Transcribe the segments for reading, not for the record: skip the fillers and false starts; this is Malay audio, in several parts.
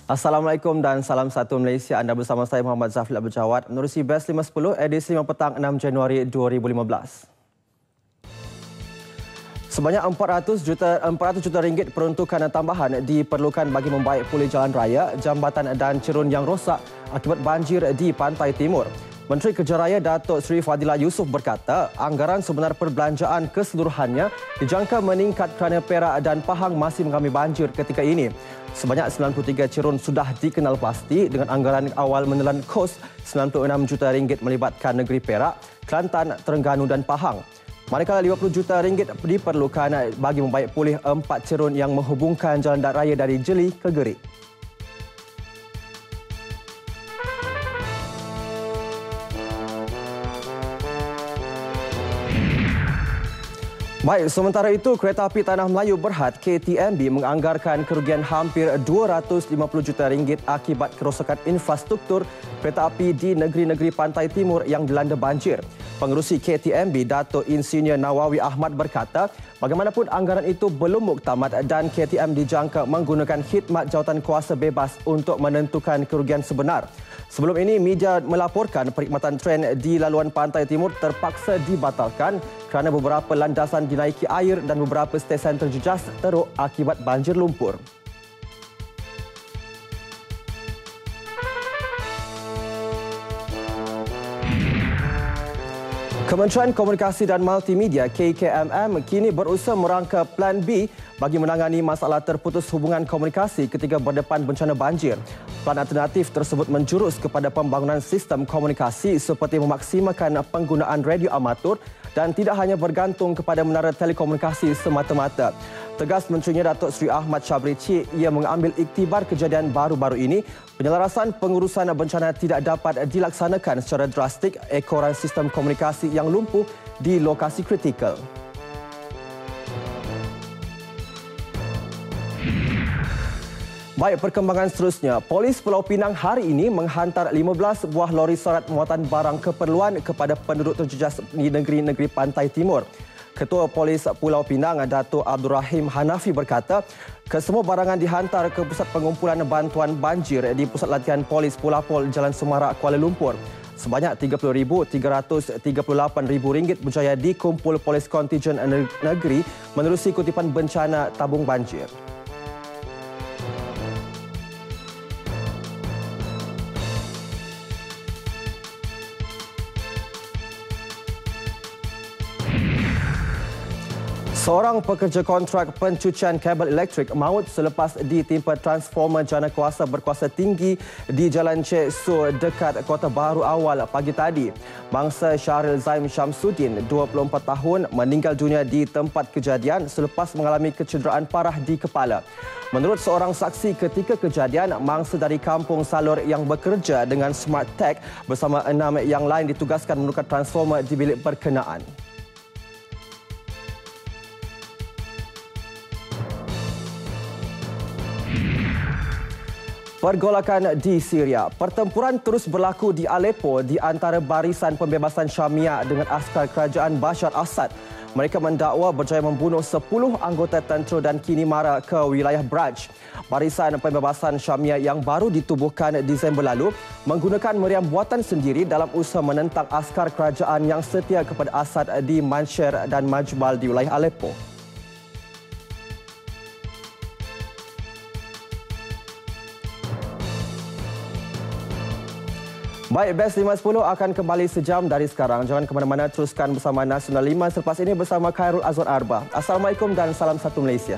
Assalamualaikum dan salam satu Malaysia. Anda bersama saya Muhammad Zafil Abdul Jawad menerusi Best 510 edisi 5 petang 6 Januari 2015. Sebanyak 400 juta ringgit peruntukan tambahan diperlukan bagi membaik pulih jalan raya, jambatan dan cerun yang rosak akibat banjir di Pantai Timur. Menteri Kerja Raya Datuk Seri Fadilah Yusof berkata, anggaran sebenar perbelanjaan keseluruhannya dijangka meningkat kerana Perak dan Pahang masih mengalami banjir ketika ini. Sebanyak 93 cerun sudah dikenal pasti dengan anggaran awal menelan kos 96 juta ringgit melibatkan negeri Perak, Kelantan, Terengganu dan Pahang. Manakala 50 juta ringgit diperlukan bagi membaik pulih 4 cerun yang menghubungkan jalan darat raya dari Jeli ke Gerik. Baik, sementara itu Kereta Api Tanah Melayu Berhad KTMB menganggarkan kerugian hampir 250 juta ringgit akibat kerosakan infrastruktur kereta api di negeri-negeri Pantai Timur yang dilanda banjir. Pengerusi KTMB Datuk Insinyur Nawawi Ahmad berkata, bagaimanapun anggaran itu belum muktamad dan KTM dijangka menggunakan khidmat jawatan kuasa bebas untuk menentukan kerugian sebenar. Sebelum ini, media melaporkan perkhidmatan tren di laluan Pantai Timur terpaksa dibatalkan kerana beberapa landasan dinaiki air dan beberapa stesen terjejas teruk akibat banjir lumpur. Kementerian Komunikasi dan Multimedia KKMM kini berusaha merangka Plan B bagi menangani masalah terputus hubungan komunikasi ketika berdepan bencana banjir. Plan alternatif tersebut menjurus kepada pembangunan sistem komunikasi seperti memaksimalkan penggunaan radio amatur dan tidak hanya bergantung kepada menara telekomunikasi semata-mata. Tegas Menterinya Datuk Seri Ahmad Syabri Cik, ia mengambil iktibar kejadian baru-baru ini, penyelarasan pengurusan bencana tidak dapat dilaksanakan secara drastik ekoran sistem komunikasi yang lumpuh di lokasi kritikal. Baik, perkembangan seterusnya. Polis Pulau Pinang hari ini menghantar 15 buah lori sorat muatan barang keperluan kepada penduduk terjejas di negeri-negeri Pantai Timur. Ketua Polis Pulau Pinang, Datuk Abdul Rahim Hanafi berkata, kesemua barangan dihantar ke pusat pengumpulan bantuan banjir di Pusat Latihan Polis Pulapol Jalan Semarak, Kuala Lumpur. Sebanyak RM30,338 berjaya dikumpul Polis Kontijen Negeri menerusi kutipan bencana tabung banjir. Seorang pekerja kontrak pencucian kabel elektrik maut selepas ditimpa transformer jana kuasa berkuasa tinggi di Jalan Cik Su dekat Kota Baru Awal pagi tadi. Bangsa Syahril Zaim Syamsuddin, 24 tahun, meninggal dunia di tempat kejadian selepas mengalami kecederaan parah di kepala. Menurut seorang saksi ketika kejadian, mangsa dari Kampung Salur yang bekerja dengan Smart Tech bersama 6 yang lain ditugaskan menukar transformer di bilik berkenaan. Pergolakan di Syria. Pertempuran terus berlaku di Aleppo di antara barisan pembebasan Syamia dengan askar kerajaan Bashar Assad. Mereka mendakwa berjaya membunuh 10 anggota tentera dan kini mara ke wilayah Braj. Barisan pembebasan Syamia yang baru ditubuhkan Disember lalu menggunakan meriam buatan sendiri dalam usaha menentang askar kerajaan yang setia kepada Assad di Mansher dan Majbal di wilayah Aleppo. Baik, Best 510 akan kembali sejam dari sekarang. Jangan ke mana-mana, teruskan bersama Nasional 5 selepas ini bersama Khairul Azwar Arba. Assalamualaikum dan salam satu Malaysia.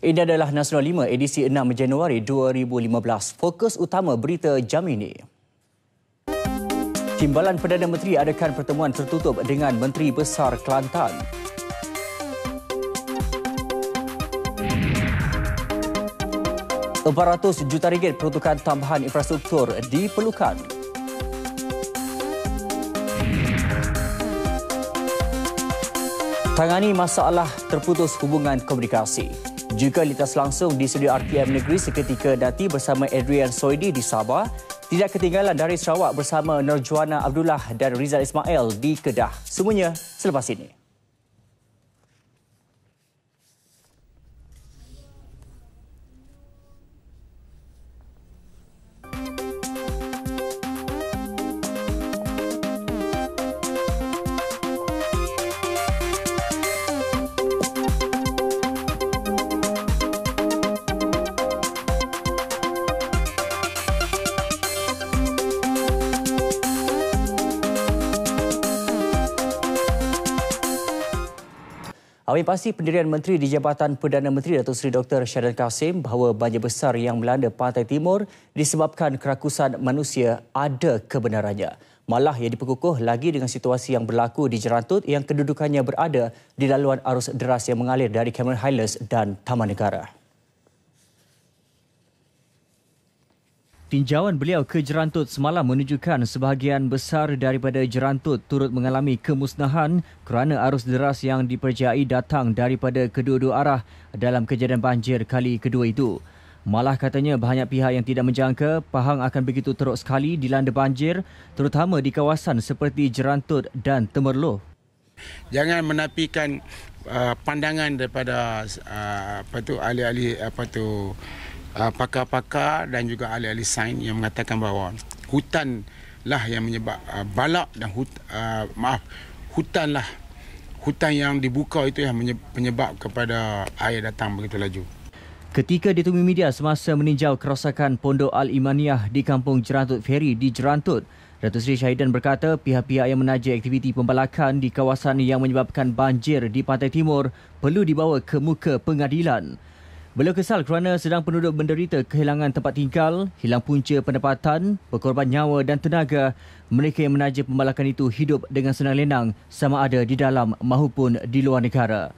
Ini adalah Nasional 5 edisi 6 Januari 2015. Fokus utama berita jam ini. Timbalan Perdana Menteri adakan pertemuan tertutup dengan Menteri Besar Kelantan. 400 juta ringgit peruntukan tambahan infrastruktur diperlukan. Tangani masalah terputus hubungan komunikasi. Juga lintas langsung di studio RTM Negeri seketika nanti bersama Adrian Soidi di Sabah. Tidak ketinggalan dari Sarawak bersama Nurjuana Abdullah dan Rizal Ismail di Kedah. Semuanya selepas ini. Awal pasti pendirian Menteri di Jabatan Perdana Menteri Datuk Seri Dr. Shahidul Kasim bahawa banjir besar yang melanda Pantai Timur disebabkan kerakusan manusia ada kebenarannya. Malah ia diperkukuh lagi dengan situasi yang berlaku di Jerantut yang kedudukannya berada di laluan arus deras yang mengalir dari Cameron Highlands dan Taman Negara. Tinjauan beliau ke Jerantut semalam menunjukkan sebahagian besar daripada Jerantut turut mengalami kemusnahan kerana arus deras yang dipercayai datang daripada kedua-dua arah dalam kejadian banjir kali kedua itu. Malah katanya banyak pihak yang tidak menjangka Pahang akan begitu teruk sekali dilanda banjir, terutama di kawasan seperti Jerantut dan Temerloh. Jangan menafikan pandangan daripada ahli-ahli pakar-pakar dan juga ahli-ahli sains yang mengatakan bahawa hutanlah yang menyebab balak dan hutan yang dibuka itu yang penyebab kepada air datang begitu laju. Ketika ditemui media semasa meninjau kerosakan Pondok Al-Imaniyah di Kampung Jerantut Ferry di Jerantut, Datuk Seri Syahidan berkata pihak-pihak yang menaja aktiviti pembalakan di kawasan yang menyebabkan banjir di Pantai Timur perlu dibawa ke muka pengadilan. Beliau kesal kerana sedang penduduk menderita kehilangan tempat tinggal, hilang punca pendapatan, berkorban nyawa dan tenaga. Mereka yang menaja pembalakan itu hidup dengan senang lenang sama ada di dalam maupun di luar negara.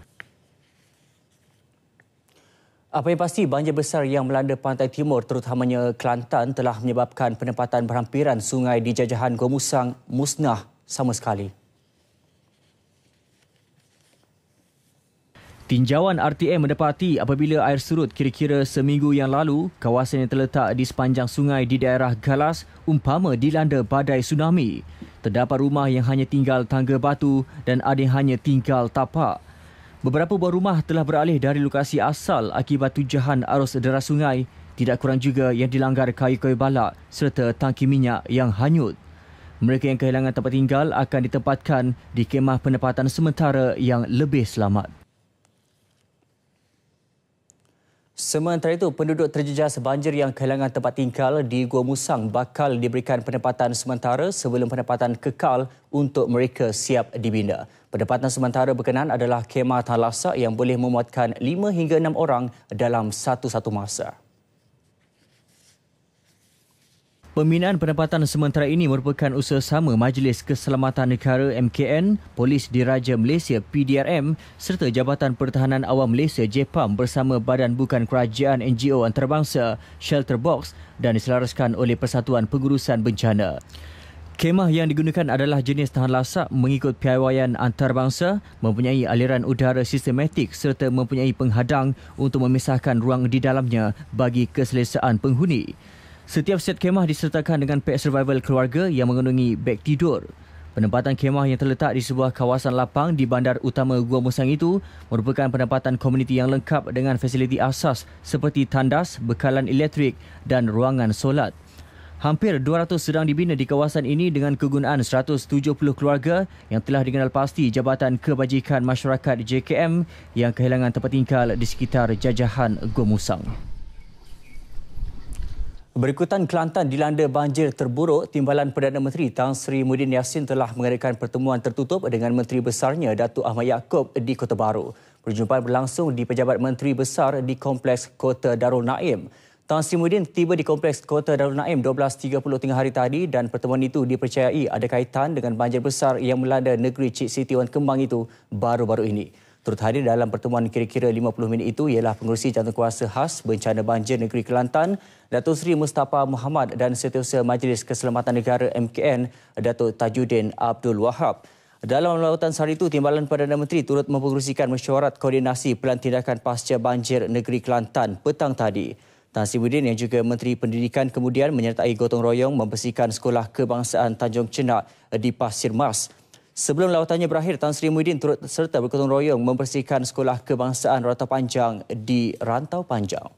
Apa yang pasti, banjir besar yang melanda Pantai Timur terutamanya Kelantan telah menyebabkan penempatan berhampiran sungai di jajahan Gua Musang musnah sama sekali. Tinjauan RTM mendapati apabila air surut kira-kira seminggu yang lalu, kawasan yang terletak di sepanjang sungai di daerah Galas umpama dilanda badai tsunami. Terdapat rumah yang hanya tinggal tangga batu dan ada yang hanya tinggal tapak. Beberapa buah rumah telah beralih dari lokasi asal akibat tujahan arus deras sungai. Tidak kurang juga yang dilanggar kayu-kayu balak serta tangki minyak yang hanyut. Mereka yang kehilangan tempat tinggal akan ditempatkan di kemah penempatan sementara yang lebih selamat. Sementara itu, penduduk terjejas banjir yang kehilangan tempat tinggal di Gua Musang bakal diberikan penempatan sementara sebelum penempatan kekal untuk mereka siap dibina. Penempatan sementara berkenaan adalah kemah tahan lasak yang boleh memuatkan 5 hingga 6 orang dalam satu-satu masa. Pembinaan penempatan sementara ini merupakan usaha sama Majlis Keselamatan Negara MKN, Polis Diraja Malaysia PDRM serta Jabatan Pertahanan Awam Malaysia JPAM bersama Badan Bukan Kerajaan NGO Antarabangsa Shelter Box dan diselaraskan oleh Persatuan Pengurusan Bencana. Kemah yang digunakan adalah jenis tahan lasak mengikut piawaian antarabangsa, mempunyai aliran udara sistematik serta mempunyai penghadang untuk memisahkan ruang di dalamnya bagi keselesaan penghuni. Setiap set kemah disertakan dengan pek survival keluarga yang mengandungi beg tidur. Penempatan kemah yang terletak di sebuah kawasan lapang di bandar utama Gua Musang itu merupakan penempatan komuniti yang lengkap dengan fasiliti asas seperti tandas, bekalan elektrik dan ruangan solat. Hampir 200 sedang dibina di kawasan ini dengan kegunaan 170 keluarga yang telah dikenal pasti Jabatan Kebajikan Masyarakat JKM yang kehilangan tempat tinggal di sekitar jajahan Gua Musang. Berikutan Kelantan dilanda banjir terburuk, Timbalan Perdana Menteri Tan Sri Muhyiddin Yassin telah mengadakan pertemuan tertutup dengan Menteri Besarnya Datuk Ahmad Yaakob di Kota Baru. Perjumpaan berlangsung di Pejabat Menteri Besar di Kompleks Kota Darul Naim. Tan Sri Muhyiddin tiba di Kompleks Kota Darul Naim 12.30 tengah hari tadi dan pertemuan itu dipercayai ada kaitan dengan banjir besar yang melanda negeri Cik Siti Wan Kembang itu baru-baru ini. Turut hadir dalam pertemuan kira-kira 50 minit itu ialah Pengerusi Jawatankuasa Khas Bencana Banjir Negeri Kelantan, Datuk Seri Mustafa Muhammad dan Setiausaha Majlis Keselamatan Negara MKN, Datuk Tajuddin Abdul Wahab. Dalam lawatan sehari itu, Timbalan Perdana Menteri turut mempengerusikan mesyuarat koordinasi pelan tindakan pasca banjir negeri Kelantan petang tadi. Tan Sri Muhyiddin yang juga Menteri Pendidikan kemudian menyertai gotong royong membersihkan Sekolah Kebangsaan Tanjung Chenak di Pasir Mas. Sebelum lawatannya berakhir, Tan Sri Muhyiddin turut serta bergotong royong membersihkan Sekolah Kebangsaan Rantau Panjang di Rantau Panjang.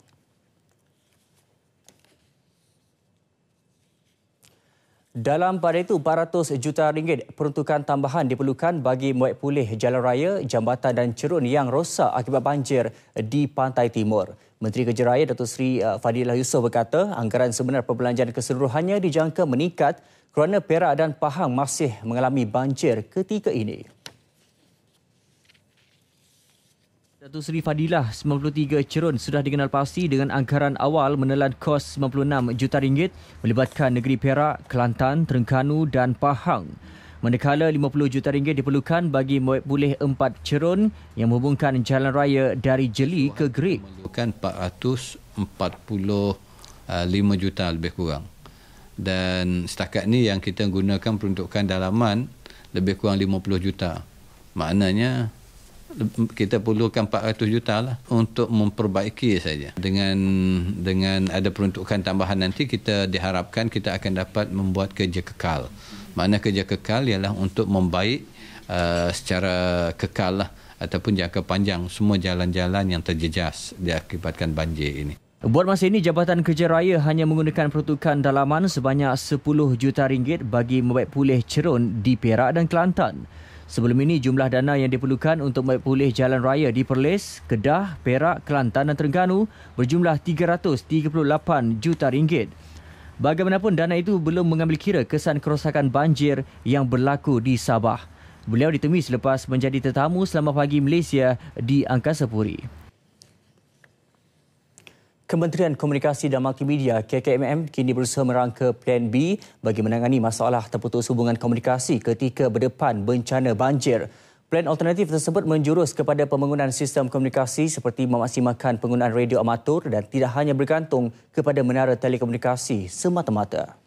Dalam pada itu, 400 juta ringgit peruntukan tambahan diperlukan bagi membuat pulih jalan raya, jambatan dan cerun yang rosak akibat banjir di Pantai Timur. Menteri Kerja Raya Datuk Seri Fadilah Yusof berkata anggaran sebenar perbelanjaan keseluruhannya dijangka meningkat kerana Perak dan Pahang masih mengalami banjir ketika ini. Datuk Seri Fadilah, 93 cerun sudah dikenal pasti dengan anggaran awal menelan kos 96 juta ringgit melibatkan negeri Perak, Kelantan, Terengganu dan Pahang. Manakala 50 juta ringgit diperlukan bagi membuat pulih 4 cerun yang menghubungkan jalan raya dari Jeli ke Gerik. Memerlukan 445 juta lebih kurang. Dan setakat ni yang kita gunakan peruntukan dalaman lebih kurang 50 juta. Maknanya kita perlukan 400 juta lah untuk memperbaiki saja. Dengan ada peruntukan tambahan nanti, kita diharapkan kita akan dapat membuat kerja kekal. Makna kerja kekal ialah untuk membaik secara kekal lah, ataupun jangka panjang semua jalan-jalan yang terjejas diakibatkan banjir ini. Buat masa ini, Jabatan Kerja Raya hanya menggunakan peruntukan dalaman sebanyak 10 juta ringgit bagi membuat pulih cerun di Perak dan Kelantan. Sebelum ini, jumlah dana yang diperlukan untuk membuat pulih jalan raya di Perlis, Kedah, Perak, Kelantan dan Terengganu berjumlah 338 juta ringgit. Bagaimanapun, dana itu belum mengambil kira kesan kerosakan banjir yang berlaku di Sabah. Beliau ditemui selepas menjadi tetamu Selamat Pagi Malaysia di Angkasa Puri. Kementerian Komunikasi dan Multimedia KKMM kini berusaha merangka Plan B bagi menangani masalah terputus hubungan komunikasi ketika berdepan bencana banjir. Plan alternatif tersebut menjurus kepada pembangunan sistem komunikasi seperti memaksimalkan penggunaan radio amatur dan tidak hanya bergantung kepada menara telekomunikasi semata-mata.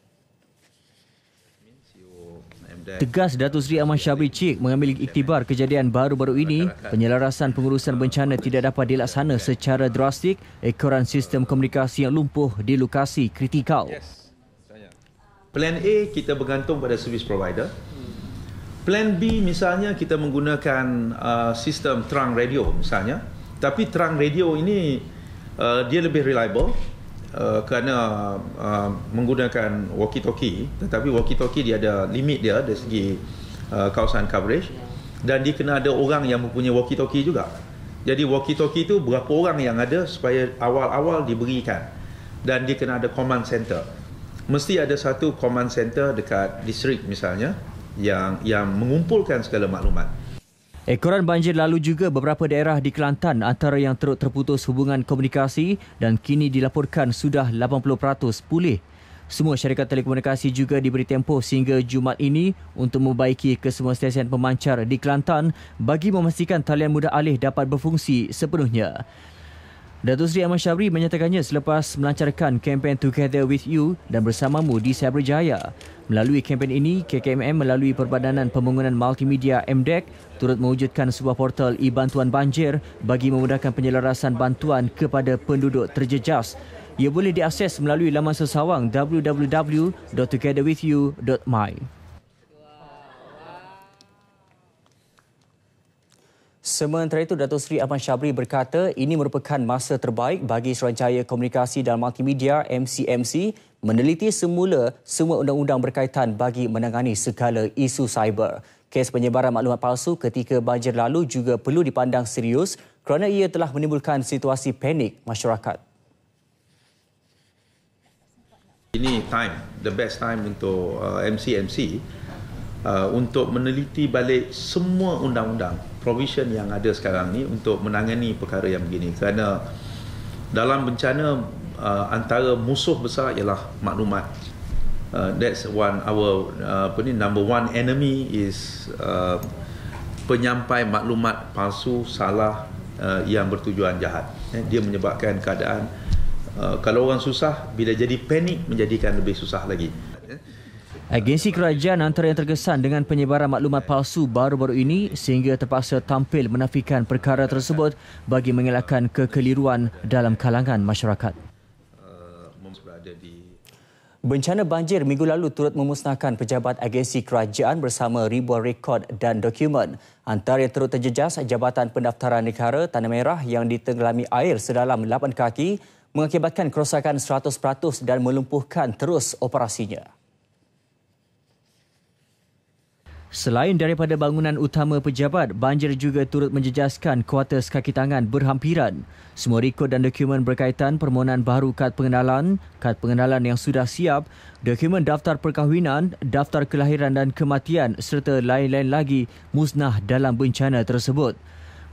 Tegas Datuk Seri Ahmad Syabri Cik mengambil iktibar kejadian baru-baru ini, penyelarasan pengurusan bencana tidak dapat dilaksana secara drastik ekoran sistem komunikasi yang lumpuh di lokasi kritikal. Plan A kita bergantung pada service provider. Plan B misalnya kita menggunakan sistem terang radio misalnya. Tapi terang radio ini dia lebih reliable kerana menggunakan walkie-talkie. Tetapi walkie-talkie dia ada limit dia dari segi kawasan coverage. Dan dia kena ada orang yang mempunyai walkie-talkie juga. Jadi walkie-talkie itu berapa orang yang ada supaya awal-awal diberikan. Dan dia kena ada command center. Mesti ada satu command center dekat distrik misalnya yang mengumpulkan segala maklumat. Ekoran banjir lalu juga beberapa daerah di Kelantan antara yang teruk terputus hubungan komunikasi dan kini dilaporkan sudah 80% pulih. Semua syarikat telekomunikasi juga diberi tempoh sehingga Jumaat ini untuk membaiki kesemua stesen pemancar di Kelantan bagi memastikan talian mudah alih dapat berfungsi sepenuhnya. Datuk Seri Ahmad Syabri menyatakannya selepas melancarkan kempen Together With You dan Bersamamu di Cyberjaya. Melalui kempen ini, KKMM melalui Perbadanan Pembangunan Multimedia MDEC turut mewujudkan sebuah portal e-bantuan banjir bagi memudahkan penyelarasan bantuan kepada penduduk terjejas. Ia boleh diakses melalui laman sesawang www.togetherwithyou.my. Sementara itu, Datuk Seri Ahmad Syabri berkata ini merupakan masa terbaik bagi Suruhanjaya Komunikasi dan Multimedia MCMC meneliti semula semua undang-undang berkaitan bagi menangani segala isu cyber. Kes penyebaran maklumat palsu ketika banjir lalu juga perlu dipandang serius kerana ia telah menimbulkan situasi panik masyarakat. Ini the best time untuk MCMC untuk meneliti balik semua undang-undang provision yang ada sekarang ni untuk menangani perkara yang begini. Kerana dalam bencana antara musuh besar ialah maklumat. That's number one enemy is penyampai maklumat palsu, salah yang bertujuan jahat. Dia menyebabkan keadaan kalau orang susah, bila jadi panik menjadikan lebih susah lagi. Agensi kerajaan antara yang terkesan dengan penyebaran maklumat palsu baru-baru ini sehingga terpaksa tampil menafikan perkara tersebut bagi mengelakkan kekeliruan dalam kalangan masyarakat. Bencana banjir minggu lalu turut memusnahkan pejabat agensi kerajaan bersama ribuan rekod dan dokumen. Antara yang turut terjejas Jabatan Pendaftaran Negara Tanah Merah yang ditenggelami air sedalam 8 kaki mengakibatkan kerosakan 100% dan melumpuhkan terus operasinya. Selain daripada bangunan utama pejabat, banjir juga turut menjejaskan kuartus kaki tangan berhampiran. Semua rekod dan dokumen berkaitan permohonan baharu kad pengenalan yang sudah siap, dokumen daftar perkahwinan, daftar kelahiran dan kematian serta lain-lain lagi musnah dalam bencana tersebut.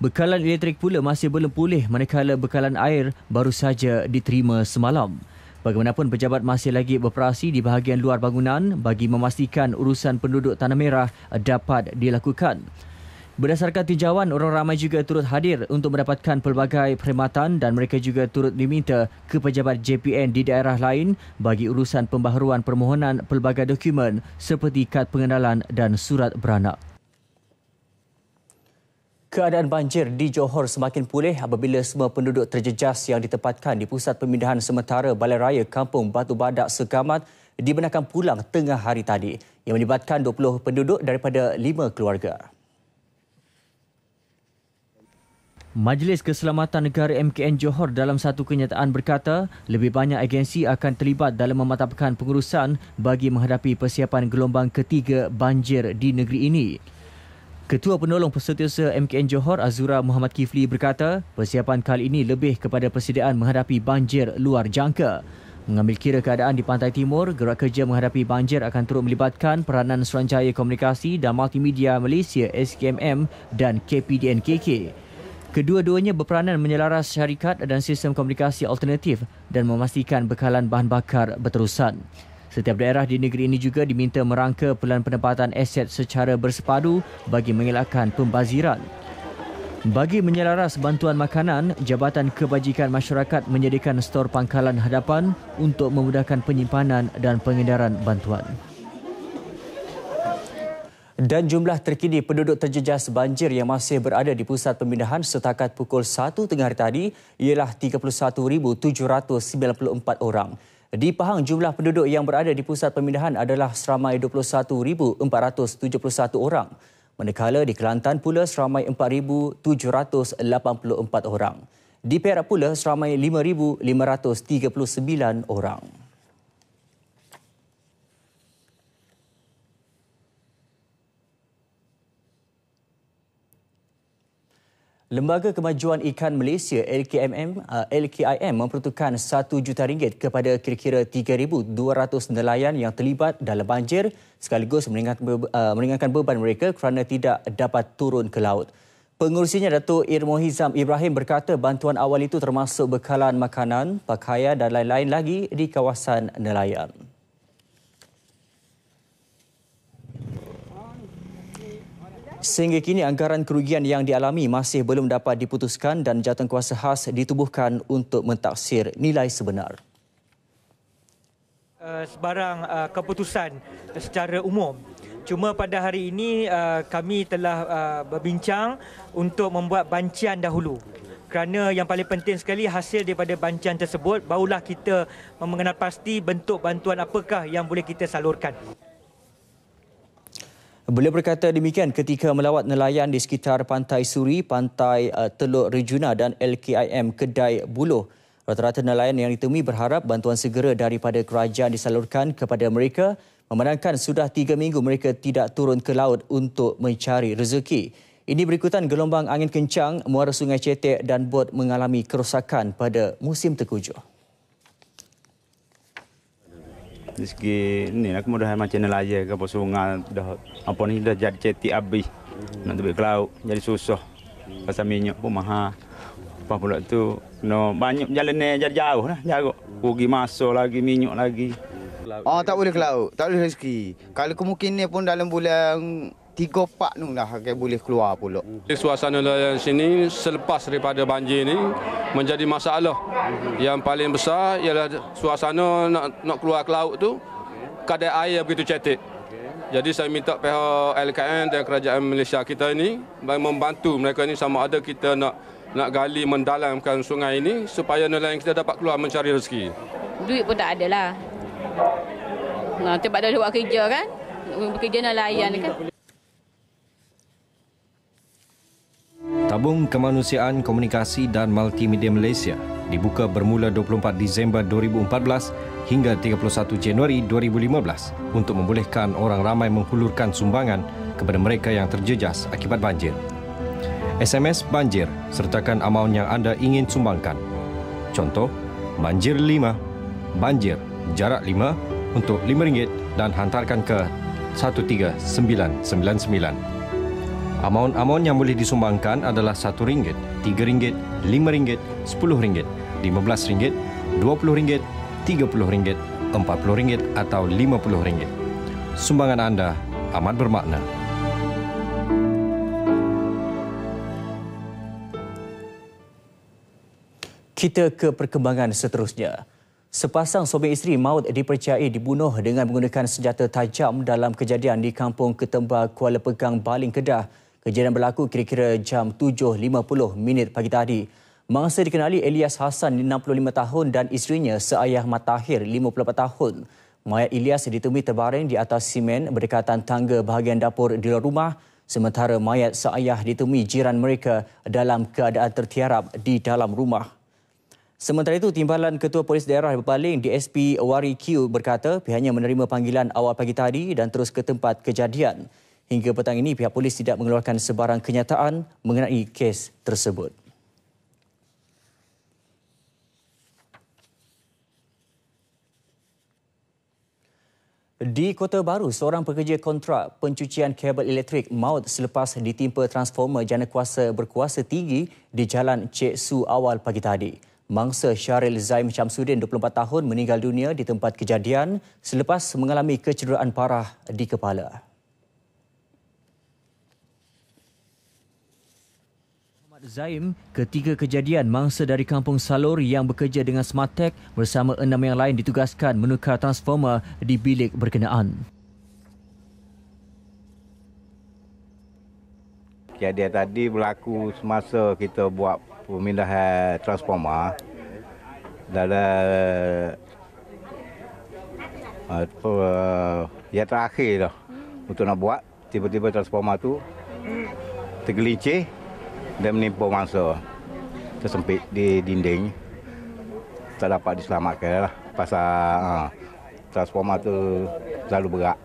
Bekalan elektrik pula masih belum pulih manakala bekalan air baru saja diterima semalam. Bagaimanapun, pejabat masih lagi beroperasi di bahagian luar bangunan bagi memastikan urusan penduduk Tanah Merah dapat dilakukan. Berdasarkan tinjauan, orang ramai juga turut hadir untuk mendapatkan pelbagai perkhidmatan dan mereka juga turut diminta ke pejabat JPN di daerah lain bagi urusan pembaharuan permohonan pelbagai dokumen seperti kad pengenalan dan surat beranak. Keadaan banjir di Johor semakin pulih apabila semua penduduk terjejas yang ditempatkan di Pusat Pemindahan Sementara Balai Raya Kampung Batu Badak Sekamat dibenarkan pulang tengah hari tadi yang melibatkan 20 penduduk daripada 5 keluarga. Majlis Keselamatan Negara MKN Johor dalam satu kenyataan berkata lebih banyak agensi akan terlibat dalam mematapkan pengurusan bagi menghadapi persiapan gelombang ketiga banjir di negeri ini. Ketua Penolong Persetiausaha MKN Johor Azura Muhammad Kifli berkata persiapan kali ini lebih kepada persediaan menghadapi banjir luar jangka. Mengambil kira keadaan di Pantai Timur, gerak kerja menghadapi banjir akan turut melibatkan peranan Suruhanjaya Komunikasi dan Multimedia Malaysia SKMM dan KPDN-KK. Kedua-duanya berperanan menyelaras syarikat dan sistem komunikasi alternatif dan memastikan bekalan bahan bakar berterusan. Setiap daerah di negeri ini juga diminta merangka pelan penempatan aset secara bersepadu bagi mengelakkan pembaziran. Bagi menyelaras bantuan makanan, Jabatan Kebajikan Masyarakat menyediakan stor pangkalan hadapan untuk memudahkan penyimpanan dan pengedaran bantuan. Dan jumlah terkini penduduk terjejas banjir yang masih berada di pusat pemindahan setakat pukul 1 tengah hari tadi ialah 31,794 orang. Di Pahang, jumlah penduduk yang berada di pusat pemindahan adalah seramai 21,471 orang. Manakala di Kelantan pula seramai 4,784 orang. Di Perak pula seramai 5,539 orang. Lembaga Kemajuan Ikan Malaysia LKIM memperuntukkan RM1 juta kepada kira-kira 3,200 nelayan yang terlibat dalam banjir sekaligus meringankan beban mereka kerana tidak dapat turun ke laut. Pengurusinya Datuk Irmohizam Ibrahim berkata bantuan awal itu termasuk bekalan makanan, pakaian dan lain-lain lagi di kawasan nelayan. Sehingga kini anggaran kerugian yang dialami masih belum dapat diputuskan dan jawatankuasa khas ditubuhkan untuk mentaksir nilai sebenar. Sebarang keputusan secara umum. Cuma pada hari ini kami telah berbincang untuk membuat bancian dahulu. Kerana yang paling penting sekali hasil daripada bancian tersebut barulah kita mengenal pasti bentuk bantuan apakah yang boleh kita salurkan. Beliau berkata demikian ketika melawat nelayan di sekitar Pantai Suri, Pantai Teluk Rejuna dan LKIM Kedai Buloh. Rata-rata nelayan yang ditemui berharap bantuan segera daripada kerajaan disalurkan kepada mereka memandangkan sudah 3 minggu mereka tidak turun ke laut untuk mencari rezeki. Ini berikutan gelombang angin kencang, muara Sungai Cetek dan bot mengalami kerosakan pada musim tengkujuh. Dari segi ni lah kemudahan macam nelayan ke apa sungai dah apa ni dah jadi cetik habis nak terbit ke laut jadi susah pasal minyak pun mahal apa pula tu no banyak jalan ni jadi jauh lah jarak rugi masa lagi minyak lagi tak boleh ke laut tak boleh rezeki kalau kemungkinan pun dalam bulan 3-4 ni dah boleh keluar pula. Suasana nelayan sini selepas daripada banjir ni menjadi masalah. Yang paling besar ialah suasana nak keluar ke laut tu kadar air begitu cetek. Jadi saya minta pihak LKN dan kerajaan Malaysia kita ini membantu mereka ni sama ada kita nak gali mendalamkan sungai ini supaya nelayan kita dapat keluar mencari rezeki. Duit pun tak ada lah. Tempat dah buat kerja kan. Bekerja nak layan kan. Tabung Kemanusiaan Komunikasi dan Multimedia Malaysia dibuka bermula 24 Disember 2014 hingga 31 Januari 2015 untuk membolehkan orang ramai menghulurkan sumbangan kepada mereka yang terjejas akibat banjir. SMS banjir sertakan amaun yang anda ingin sumbangkan. Contoh, banjir 5, banjir jarak 5 untuk RM5 dan hantarkan ke 13999. Amaun-amaun yang boleh disumbangkan adalah RM1, RM3, RM5, RM10, RM15, RM20, RM30, RM40 atau RM50. Sumbangan anda amat bermakna. Kita ke perkembangan seterusnya. Sepasang suami isteri maut dipercayai dibunuh dengan menggunakan senjata tajam dalam kejadian di Kampung Ketemba, Kuala Pegang, Baling, Kedah. Kejadian berlaku kira-kira jam 7.50 pagi tadi. Mangsa dikenali Ilyas Hassan, 65 tahun dan isterinya Seayah Matahir, 54 tahun. Mayat Ilyas ditemui terbaring di atas simen berdekatan tangga bahagian dapur di luar rumah, sementara mayat Seayah ditemui jiran mereka dalam keadaan tertiarap di dalam rumah. Sementara itu, Timbalan Ketua Polis Daerah Baling DSP Wari Q berkata pihaknya menerima panggilan awal pagi tadi dan terus ke tempat kejadian. Hingga petang ini, pihak polis tidak mengeluarkan sebarang kenyataan mengenai kes tersebut. Di Kota Baru, seorang pekerja kontrak pencucian kabel elektrik maut selepas ditimpa transformer jana kuasa berkuasa tinggi di Jalan Cik Su awal pagi tadi. Mangsa Syaril Zaim Syamsuddin, 24 tahun, meninggal dunia di tempat kejadian selepas mengalami kecederaan parah di kepala. Zaim, ketika kejadian mangsa dari Kampung Salor yang bekerja dengan Smartech bersama 6 yang lain ditugaskan menukar transformer di bilik berkenaan. Kejadian tadi berlaku semasa kita buat pemindahan transformer. Dalam yang terakhir dah untuk nak buat, tiba-tiba transformer tu tergelincir dan menimpa mangsa, tersempit di dinding, tak dapat diselamatkan lah pasal transformer tu terlalu berat.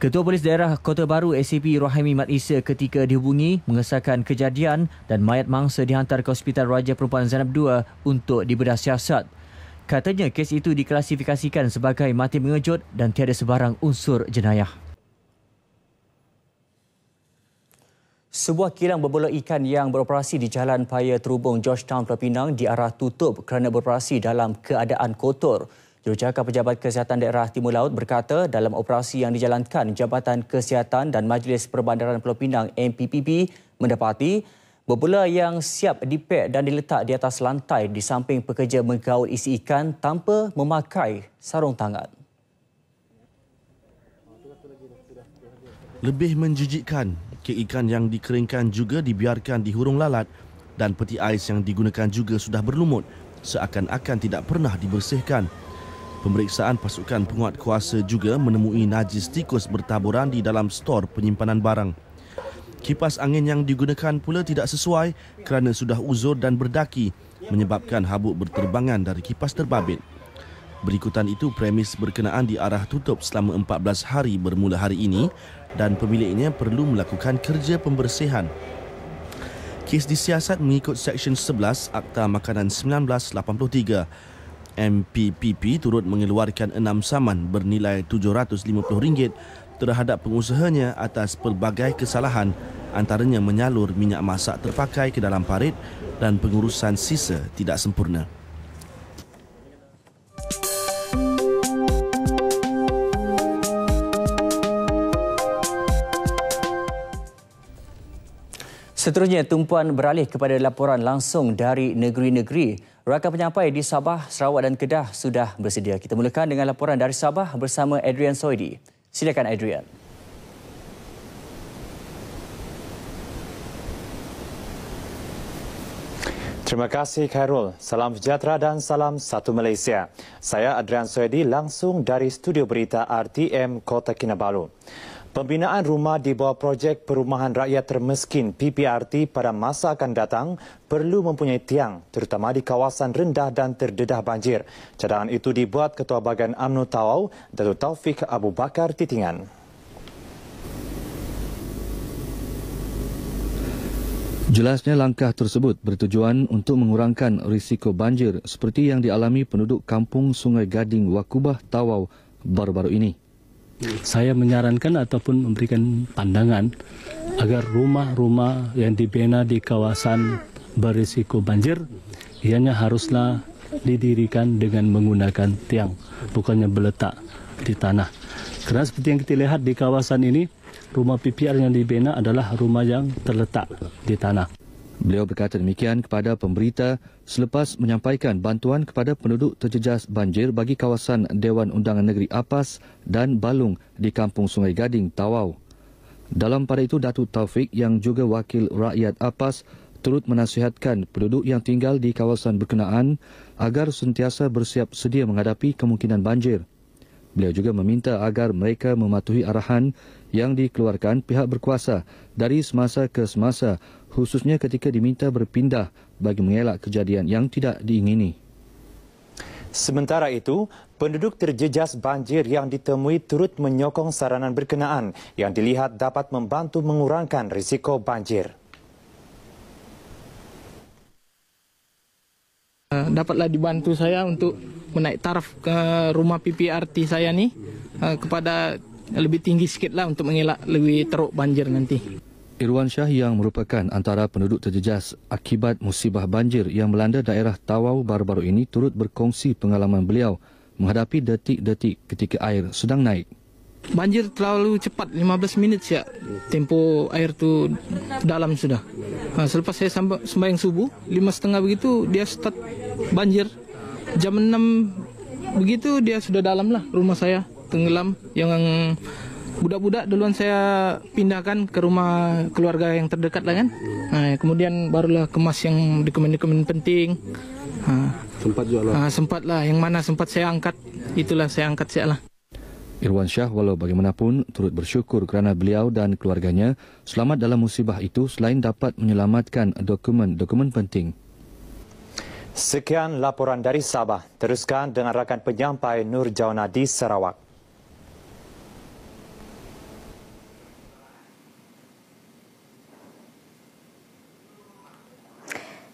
Ketua Polis Daerah Kota Baru ACP Rohaimi Mat Isa ketika dihubungi mengesahkan kejadian dan mayat mangsa dihantar ke Hospital Raja Perempuan Zainab II untuk dibedah siasat. Katanya kes itu diklasifikasikan sebagai mati mengejut dan tiada sebarang unsur jenayah. Sebuah kilang berbola ikan yang beroperasi di Jalan Paya Terubung, Georgetown, Pulau Pinang diarah tutup kerana beroperasi dalam keadaan kotor. Jurucakap Pejabat Kesihatan Daerah Timur Laut berkata dalam operasi yang dijalankan, Jabatan Kesihatan dan Majlis Perbandaran Pulau Pinang MPPP mendapati berbola yang siap dipek dan diletak di atas lantai di samping pekerja menggaul isi ikan tanpa memakai sarung tangan. Lebih menjijikkan, kek ikan yang dikeringkan juga dibiarkan di hurung lalat dan peti ais yang digunakan juga sudah berlumut seakan-akan tidak pernah dibersihkan. Pemeriksaan pasukan penguat kuasa juga menemui najis tikus bertaburan di dalam stor penyimpanan barang. Kipas angin yang digunakan pula tidak sesuai kerana sudah uzur dan berdaki menyebabkan habuk berterbangan dari kipas terbabit. Berikutan itu, premis berkenaan diarah tutup selama 14 hari bermula hari ini dan pemiliknya perlu melakukan kerja pembersihan. Kes disiasat mengikut Seksyen 11 Akta Makanan 1983. MPPP turut mengeluarkan 6 saman bernilai RM750 terhadap pengusahanya atas pelbagai kesalahan, antaranya menyalur minyak masak terpakai ke dalam parit dan pengurusan sisa tidak sempurna. Seterusnya, tumpuan beralih kepada laporan langsung dari negeri-negeri. Rakan penyampai di Sabah, Sarawak dan Kedah sudah bersedia. Kita mulakan dengan laporan dari Sabah bersama Adrian Soidi. Silakan Adrian. Terima kasih Khairul. Salam sejahtera dan salam satu Malaysia. Saya Adrian Soedi langsung dari studio berita RTM Kota Kinabalu. Pembinaan rumah di bawah projek Perumahan Rakyat Termiskin PPRT pada masa akan datang perlu mempunyai tiang, terutama di kawasan rendah dan terdedah banjir. Cadangan itu dibuat Ketua Bahagian UMNO Tawau, Datuk Taufik Abu Bakar Titingan. Jelasnya langkah tersebut bertujuan untuk mengurangkan risiko banjir seperti yang dialami penduduk kampung Sungai Gading Wakubah Tawau baru-baru ini. Saya menyarankan ataupun memberikan pandangan agar rumah-rumah yang dibina di kawasan berisiko banjir ianya haruslah didirikan dengan menggunakan tiang, bukannya berletak di tanah. Kerana seperti yang kita lihat di kawasan ini, rumah PPR yang dibina adalah rumah yang terletak di tanah. Beliau berkata demikian kepada pemberita selepas menyampaikan bantuan kepada penduduk terjejas banjir bagi kawasan Dewan Undangan Negeri Apas dan Balung di Kampung Sungai Gading, Tawau. Dalam pada itu, Datuk Taufik yang juga wakil rakyat Apas turut menasihatkan penduduk yang tinggal di kawasan berkenaan agar sentiasa bersiap sedia menghadapi kemungkinan banjir. Beliau juga meminta agar mereka mematuhi arahan yang dikeluarkan pihak berkuasa dari semasa ke semasa, khususnya ketika diminta berpindah bagi mengelak kejadian yang tidak diingini. Sementara itu, penduduk terjejas banjir yang ditemui turut menyokong saranan berkenaan yang dilihat dapat membantu mengurangkan risiko banjir. Dapatlah dibantu saya untuk menaik taraf ke rumah PPRT saya ni kepada lebih tinggi sikitlah untuk mengelak lebih teruk banjir nanti. Irwan Shah yang merupakan antara penduduk terjejas akibat musibah banjir yang melanda daerah Tawau baru-baru ini turut berkongsi pengalaman beliau menghadapi detik-detik ketika air sedang naik. Banjir terlalu cepat, 15 minit saja tempo air tu dalam sudah. Selepas saya sembahyang subuh, 5.30 begitu dia start banjir. Jam 6 begitu dia sudah dalam lah rumah saya, tenggelam. Yang budak-budak duluan saya pindahkan ke rumah keluarga yang terdekat lah kan. Kemudian barulah kemas yang dokumen-dokumen penting. Sempat juga lah. Sempat lah, yang mana sempat saya angkat, itulah saya angkat saya lah. Irwan Shah walau bagaimanapun turut bersyukur kerana beliau dan keluarganya selamat dalam musibah itu selain dapat menyelamatkan dokumen-dokumen penting. Sekian laporan dari Sabah. Teruskan dengan rakan penyampai Nur Jauna di Sarawak.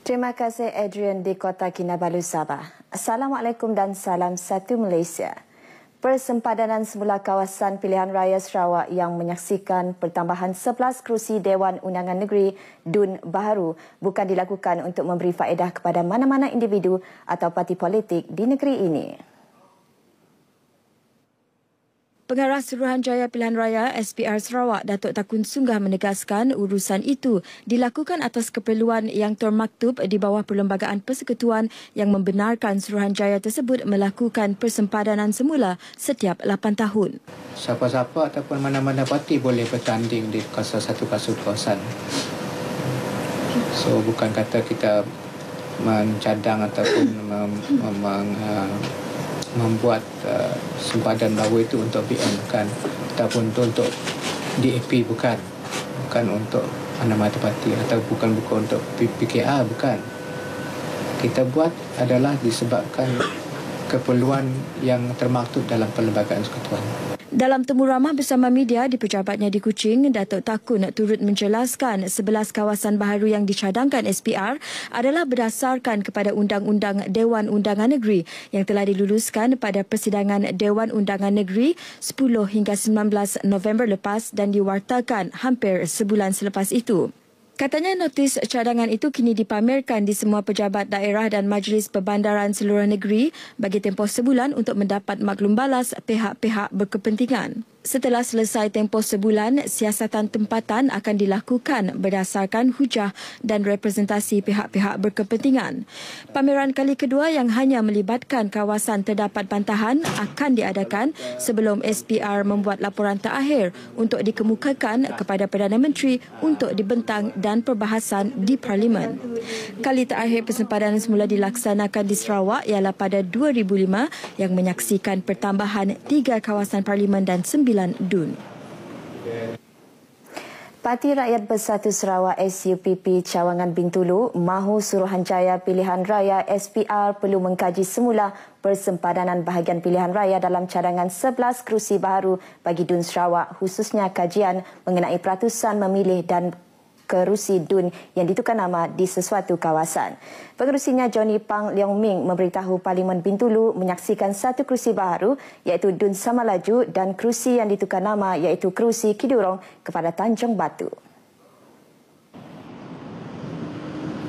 Terima kasih Adrian di Kota Kinabalu, Sabah. Assalamualaikum dan salam satu Malaysia. Persempadanan semula kawasan pilihan raya Sarawak yang menyaksikan pertambahan 11 kerusi Dewan Undangan Negeri DUN baharu bukan dilakukan untuk memberi faedah kepada mana-mana individu atau parti politik di negeri ini. Pengarah Suruhanjaya Pilihan Raya SPR Sarawak, Datuk Takun Sunggah menegaskan urusan itu dilakukan atas keperluan yang termaktub di bawah Perlembagaan Persekutuan yang membenarkan Suruhanjaya tersebut melakukan persempadanan semula setiap 8 tahun. Siapa-siapa ataupun mana-mana parti boleh bertanding di satu kawasan. So bukan kata kita mencadang ataupun membuat sempadan baru itu untuk BN bukan, ataupun untuk DAP bukan untuk mana-mana parti atau bukan untuk PKR bukan. Kita buat adalah disebabkan keperluan yang termaktub dalam Perlembagaan Persekutuan. Dalam temu ramah bersama media di pejabatnya di Kuching, Datuk Takun turut menjelaskan 11 kawasan baharu yang dicadangkan SPR adalah berdasarkan kepada Undang-Undang Dewan Undangan Negeri yang telah diluluskan pada persidangan Dewan Undangan Negeri 10 hingga 19 November lepas dan diwartakan hampir sebulan selepas itu. Katanya notis cadangan itu kini dipamerkan di semua pejabat daerah dan majlis perbandaran seluruh negeri bagi tempoh sebulan untuk mendapat maklum balas pihak-pihak berkepentingan. Setelah selesai tempoh sebulan, siasatan tempatan akan dilakukan berdasarkan hujah dan representasi pihak-pihak berkepentingan. Pameran kali kedua yang hanya melibatkan kawasan terdapat bantahan akan diadakan sebelum SPR membuat laporan terakhir untuk dikemukakan kepada Perdana Menteri untuk dibentang dan perbahasan di Parlimen. Kali terakhir persempadan semula dilaksanakan di Sarawak ialah pada 2005 yang menyaksikan pertambahan 3 kawasan Parlimen dan 9 dun. Parti Rakyat Bersatu Sarawak SUPP Cawangan Bintulu mahu Suruhanjaya Pilihan Raya SPR perlu mengkaji semula persempadanan bahagian pilihan raya dalam cadangan 11 kerusi baru bagi Dun Sarawak, khususnya kajian mengenai peratusan memilih dan kerusi dun yang ditukar nama di sesuatu kawasan. Pengerusinya Johnny Pang Leong Ming memberitahu Parlimen Bintulu menyaksikan satu kerusi baru iaitu Dun Samalaju dan kerusi yang ditukar nama iaitu kerusi Kidurong kepada Tanjung Batu.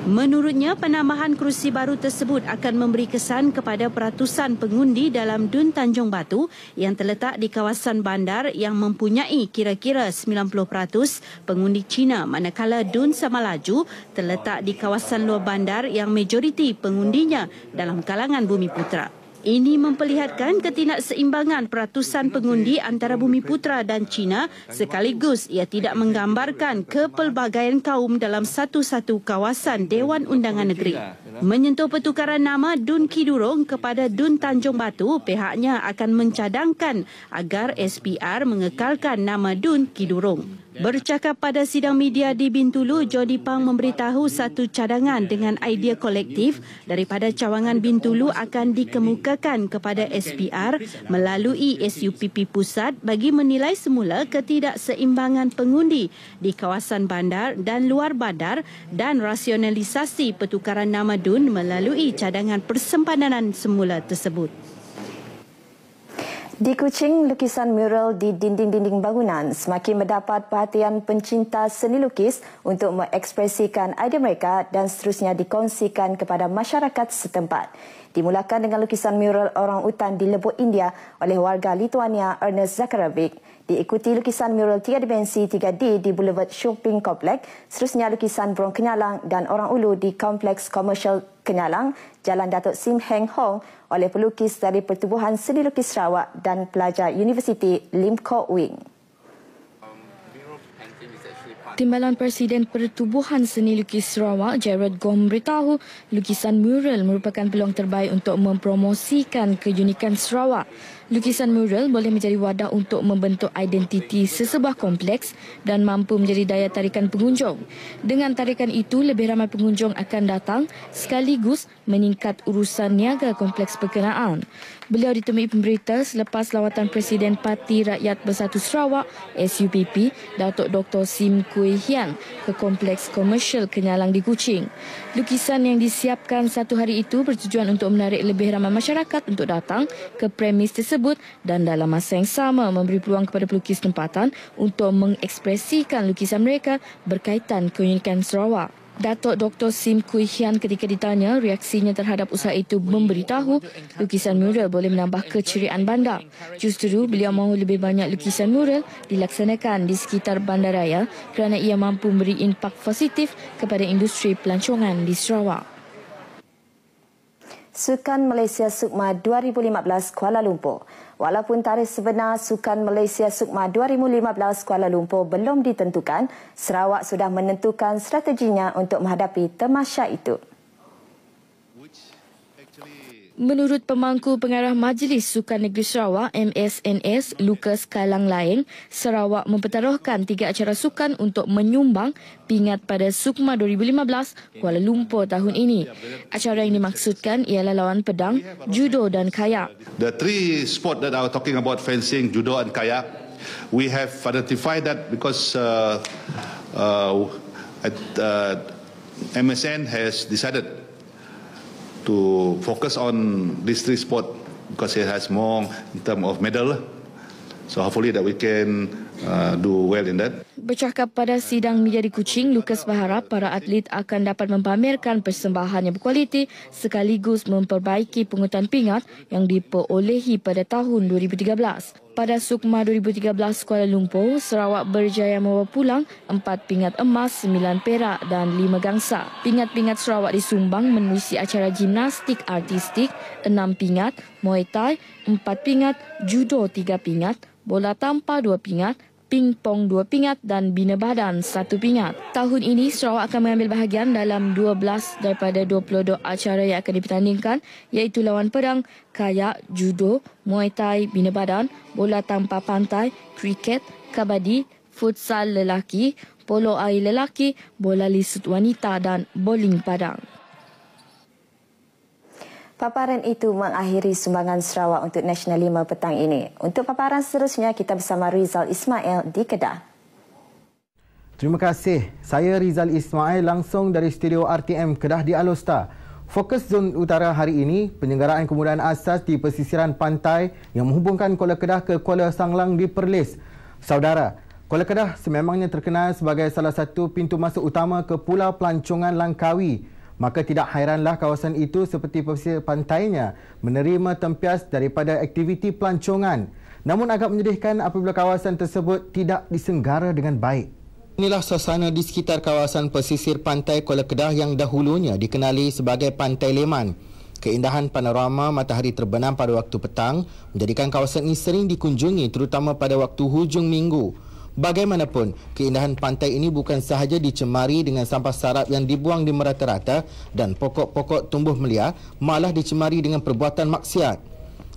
Menurutnya, penambahan kerusi baru tersebut akan memberi kesan kepada peratusan pengundi dalam Dun Tanjung Batu yang terletak di kawasan bandar yang mempunyai kira-kira 90% pengundi Cina, manakala Dun Samalaju terletak di kawasan luar bandar yang majoriti pengundinya dalam kalangan Bumiputera. Ini memperlihatkan ketidakseimbangan peratusan pengundi antara Bumiputera dan Cina sekaligus ia tidak menggambarkan kepelbagaian kaum dalam satu-satu kawasan Dewan Undangan Negeri. Menyentuh pertukaran nama Dun Kidurong kepada Dun Tanjung Batu, pihaknya akan mencadangkan agar SPR mengekalkan nama Dun Kidurong. Bercakap pada sidang media di Bintulu, Johnny Pang memberitahu satu cadangan dengan idea kolektif daripada Cawangan Bintulu akan dikemukakan kepada SPR melalui SUPP Pusat bagi menilai semula ketidakseimbangan pengundi di kawasan bandar dan luar bandar dan rasionalisasi pertukaran nama Dun melalui cadangan persempadanan semula tersebut. Di Kuching, lukisan mural di dinding-dinding bangunan semakin mendapat perhatian pencinta seni lukis untuk mengekspresikan idea mereka dan seterusnya dikongsikan kepada masyarakat setempat. Dimulakan dengan lukisan mural orang utan di Lebok, India oleh warga Lithuania Ernest Zakarovic. Diikuti lukisan mural 3 dimensi 3D di Boulevard Shopping Complex, seterusnya lukisan burung kenyalang dan orang ulu di Kompleks Komersial Kenyalang, Jalan Datuk Sim Heng Hong oleh pelukis dari Pertubuhan Seni Lukis Sarawak dan pelajar Universiti Lim Kok Wing. Timbalan Presiden Pertubuhan Seni Lukis Sarawak, Jared Gom, beritahu lukisan mural merupakan peluang terbaik untuk mempromosikan keunikan Sarawak. Lukisan mural boleh menjadi wadah untuk membentuk identiti sesebuah kompleks dan mampu menjadi daya tarikan pengunjung. Dengan tarikan itu, lebih ramai pengunjung akan datang sekaligus meningkat urusan niaga kompleks berkenaan. Beliau ditemui pemberita selepas lawatan Presiden Parti Rakyat Bersatu Sarawak SUPP, Datuk Dr. Sim Kui Hian ke Kompleks Komersial Kenyalang di Kuching. Lukisan yang disiapkan satu hari itu bertujuan untuk menarik lebih ramai masyarakat untuk datang ke premis tersebut dan dalam masa yang sama memberi peluang kepada pelukis tempatan untuk mengekspresikan lukisan mereka berkaitan keunikan Sarawak. Datuk Dr. Sim Kui Hian ketika ditanya reaksinya terhadap usaha itu memberitahu lukisan mural boleh menambah keceriaan bandar. Justru beliau mahu lebih banyak lukisan mural dilaksanakan di sekitar bandaraya kerana ia mampu memberi impak positif kepada industri pelancongan di Sarawak. Sukan Malaysia Sukma 2015 Kuala Lumpur. Walaupun tarikh sebenar Sukan Malaysia Sukma 2015 Kuala Lumpur belum ditentukan, Sarawak sudah menentukan strateginya untuk menghadapi tamasya itu. Menurut pemangku pengarah Majlis Sukan Negeri Sarawak MSNS Lucas Kalang Laing, Sarawak mempertaruhkan 3 acara sukan untuk menyumbang pingat pada Sukma 2015 Kuala Lumpur tahun ini. Acara yang dimaksudkan ialah lawan pedang, judo dan kayak. The 3 sport that I was talking about, fencing, judo and kayak, we have identified that because MSN has decided to focus on these 3 sports because it has more in terms of medal. So hopefully that we can do well in that. Bercakap pada sidang media di Kuching, Lucas berharap para atlet akan dapat mempamerkan persembahan yang berkualiti sekaligus memperbaiki pungutan pingat yang diperolehi pada tahun 2013. Pada Sukma 2013 Kuala Lumpur, Sarawak berjaya membawa pulang 4 pingat emas, 9 perak dan 5 gangsa. Pingat-pingat Sarawak disumbang menerusi acara gimnastik artistik 6 pingat, Muay Thai 4 pingat, Judo 3 pingat, bola tampar 2 pingat, pingpong 2 pingat dan bina badan 1 pingat. Tahun ini Sarawak akan mengambil bahagian dalam 12 daripada 22 acara yang akan dipertandingkan, iaitu lawan pedang, kayak, judo, muay thai, bina badan, bola tampar pantai, kriket, kabadi, futsal lelaki, polo air lelaki, bola liset wanita dan bowling padang. Paparan itu mengakhiri sumbangan Sarawak untuk Nasional 5 petang ini. Untuk paparan seterusnya, kita bersama Rizal Ismail di Kedah. Terima kasih. Saya Rizal Ismail langsung dari studio RTM Kedah di Alor. Fokus Zon Utara hari ini, penyelenggaraan kemudahan asas di pesisiran pantai yang menghubungkan Kuala Kedah ke Kuala Sanglang di Perlis. Saudara, Kuala Kedah sememangnya terkenal sebagai salah satu pintu masuk utama ke Pulau Pelancongan Langkawi. Maka tidak hairanlah kawasan itu seperti pesisir pantainya menerima tempias daripada aktiviti pelancongan. Namun agak menyedihkan apabila kawasan tersebut tidak disenggara dengan baik. Inilah suasana di sekitar kawasan pesisir pantai Kuala Kedah yang dahulunya dikenali sebagai Pantai Leman. Keindahan panorama matahari terbenam pada waktu petang menjadikan kawasan ini sering dikunjungi terutama pada waktu hujung minggu. Bagaimanapun, keindahan pantai ini bukan sahaja dicemari dengan sampah sarap yang dibuang di merata-rata dan pokok-pokok tumbuh meliar, malah dicemari dengan perbuatan maksiat.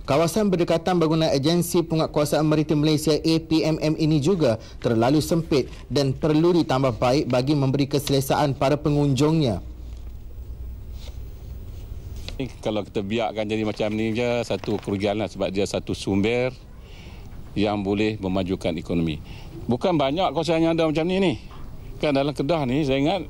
Kawasan berdekatan bangunan Agensi Penguatkuasaan Maritim Malaysia APMM ini juga terlalu sempit dan perlu ditambah baik bagi memberi keselesaan para pengunjungnya. Kalau kita biarkan jadi macam ni je, satu kerugian lah sebab dia satu sumber yang boleh memajukan ekonomi. Bukan banyak kawasan yang ada macam ni. Kan dalam Kedah ni saya ingat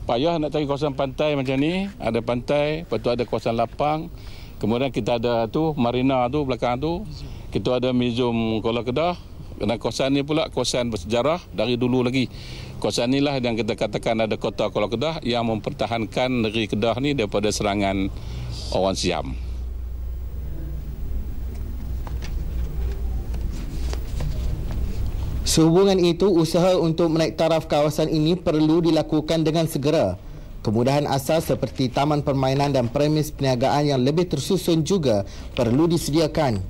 payah nak cari kawasan pantai macam ni. Ada pantai, lepas tu ada kawasan lapang. Kemudian kita ada tu marina tu belakang tu. Kita ada muzium Kuala Kedah. Dan kawasan ni pula kawasan bersejarah dari dulu lagi. Kawasan inilah yang kita katakan ada kota Kuala Kedah yang mempertahankan negeri Kedah ni daripada serangan orang Siam. Sehubungan itu, usaha untuk menaik taraf kawasan ini perlu dilakukan dengan segera. Kemudahan asas seperti taman permainan dan premis perniagaan yang lebih tersusun juga perlu disediakan.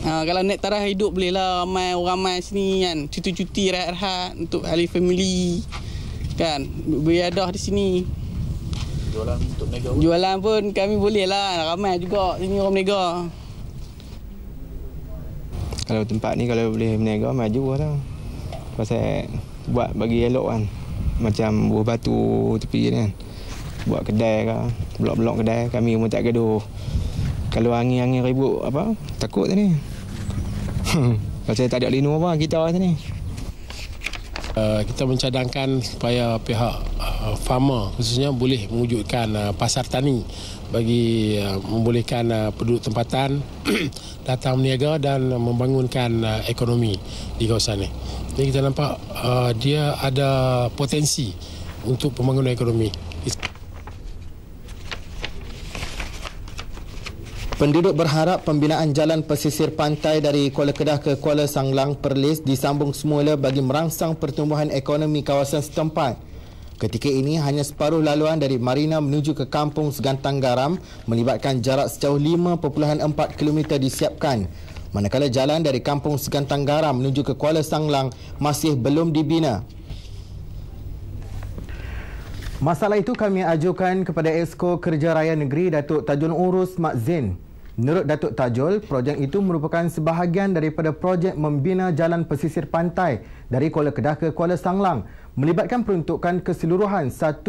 Kalau naik taraf hidup bolehlah ramai sini kan, cuti-cuti rehat-rehat untuk ahli family kan, beriadah di sini. Jualan untuk berniaga. Jualan pun kami bolehlah, ramai juga sini orang berniaga. Kalau tempat ni kalau boleh berniaga maju lah. Pasal buat bagi elok kan. Macam buah batu tepi ni kan. Buat kedai ke, blok-blok kedai, kami pun tak gaduh. Kalau angin-angin ribut apa, takut ni. Pasal tak ada linu apa kita sini. Kita mencadangkan supaya pihak farmer khususnya boleh mewujudkan pasar tani bagi membolehkan penduduk tempatan datang berniaga dan membangunkan ekonomi di kawasan ini. Jadi kita nampak dia ada potensi untuk pembangunan ekonomi. Penduduk berharap pembinaan jalan pesisir pantai dari Kuala Kedah ke Kuala Sanglang Perlis disambung semula bagi merangsang pertumbuhan ekonomi kawasan setempat. Ketika ini, hanya separuh laluan dari Marina menuju ke Kampung Segantang Garam melibatkan jarak sejauh 5.4 km disiapkan. Manakala jalan dari Kampung Segantang Garam menuju ke Kuala Sanglang masih belum dibina. Masalah itu kami ajukan kepada Esko Kerja Raya Negeri Datuk Tajul Urus Mak Zain. Menurut Datuk Tajul, projek itu merupakan sebahagian daripada projek membina jalan pesisir pantai dari Kuala Kedah ke Kuala Sanglang melibatkan peruntukan keseluruhan 1.35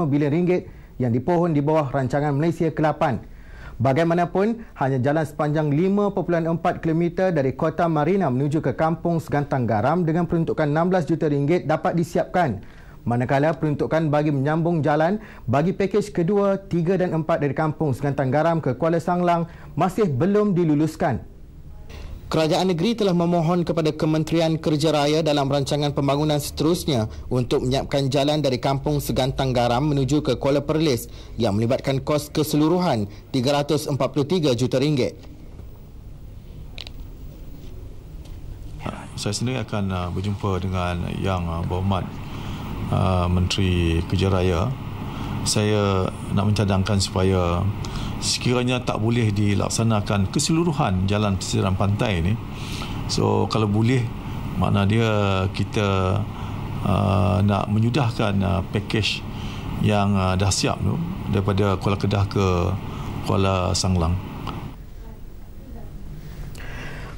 bilion ringgit yang dipohon di bawah rancangan Malaysia ke-8. Bagaimanapun, hanya jalan sepanjang 5.4 km dari Kota Marina menuju ke Kampung Segantang Garam dengan peruntukan 16 juta ringgit dapat disiapkan. Manakala peruntukan bagi menyambung jalan bagi pakej kedua, 3 dan 4 dari Kampung Segantang Garam ke Kuala Sanglang masih belum diluluskan. Kerajaan negeri telah memohon kepada Kementerian Kerja Raya dalam rancangan pembangunan seterusnya untuk menyiapkan jalan dari Kampung Segantang Garam menuju ke Kuala Perlis yang melibatkan kos keseluruhan RM343 juta. Saya sendiri akan berjumpa dengan Yang Berhormat Menteri Kerja Raya. Saya nak mencadangkan supaya sekiranya tak boleh dilaksanakan keseluruhan jalan pesisir pantai ini. So kalau boleh, makna dia kita nak menyudahkan pakej yang dah siap tu daripada Kuala Kedah ke Kuala Sanglang.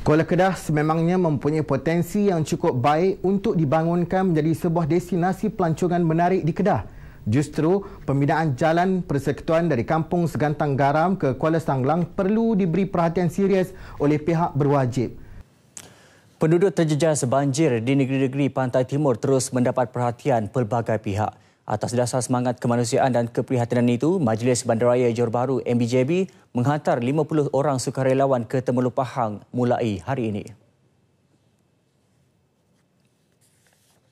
Kuala Kedah sememangnya mempunyai potensi yang cukup baik untuk dibangunkan menjadi sebuah destinasi pelancongan menarik di Kedah. Justru, pembinaan jalan persekutuan dari Kampung Segantang Garam ke Kuala Sanglang perlu diberi perhatian serius oleh pihak berwajib. Penduduk terjejas banjir di negeri-negeri Pantai Timur terus mendapat perhatian pelbagai pihak. Atas dasar semangat kemanusiaan dan keprihatinan itu, Majlis Bandaraya Johor Bahru MBJB menghantar 50 orang sukarelawan ke Temerloh Pahang mulai hari ini.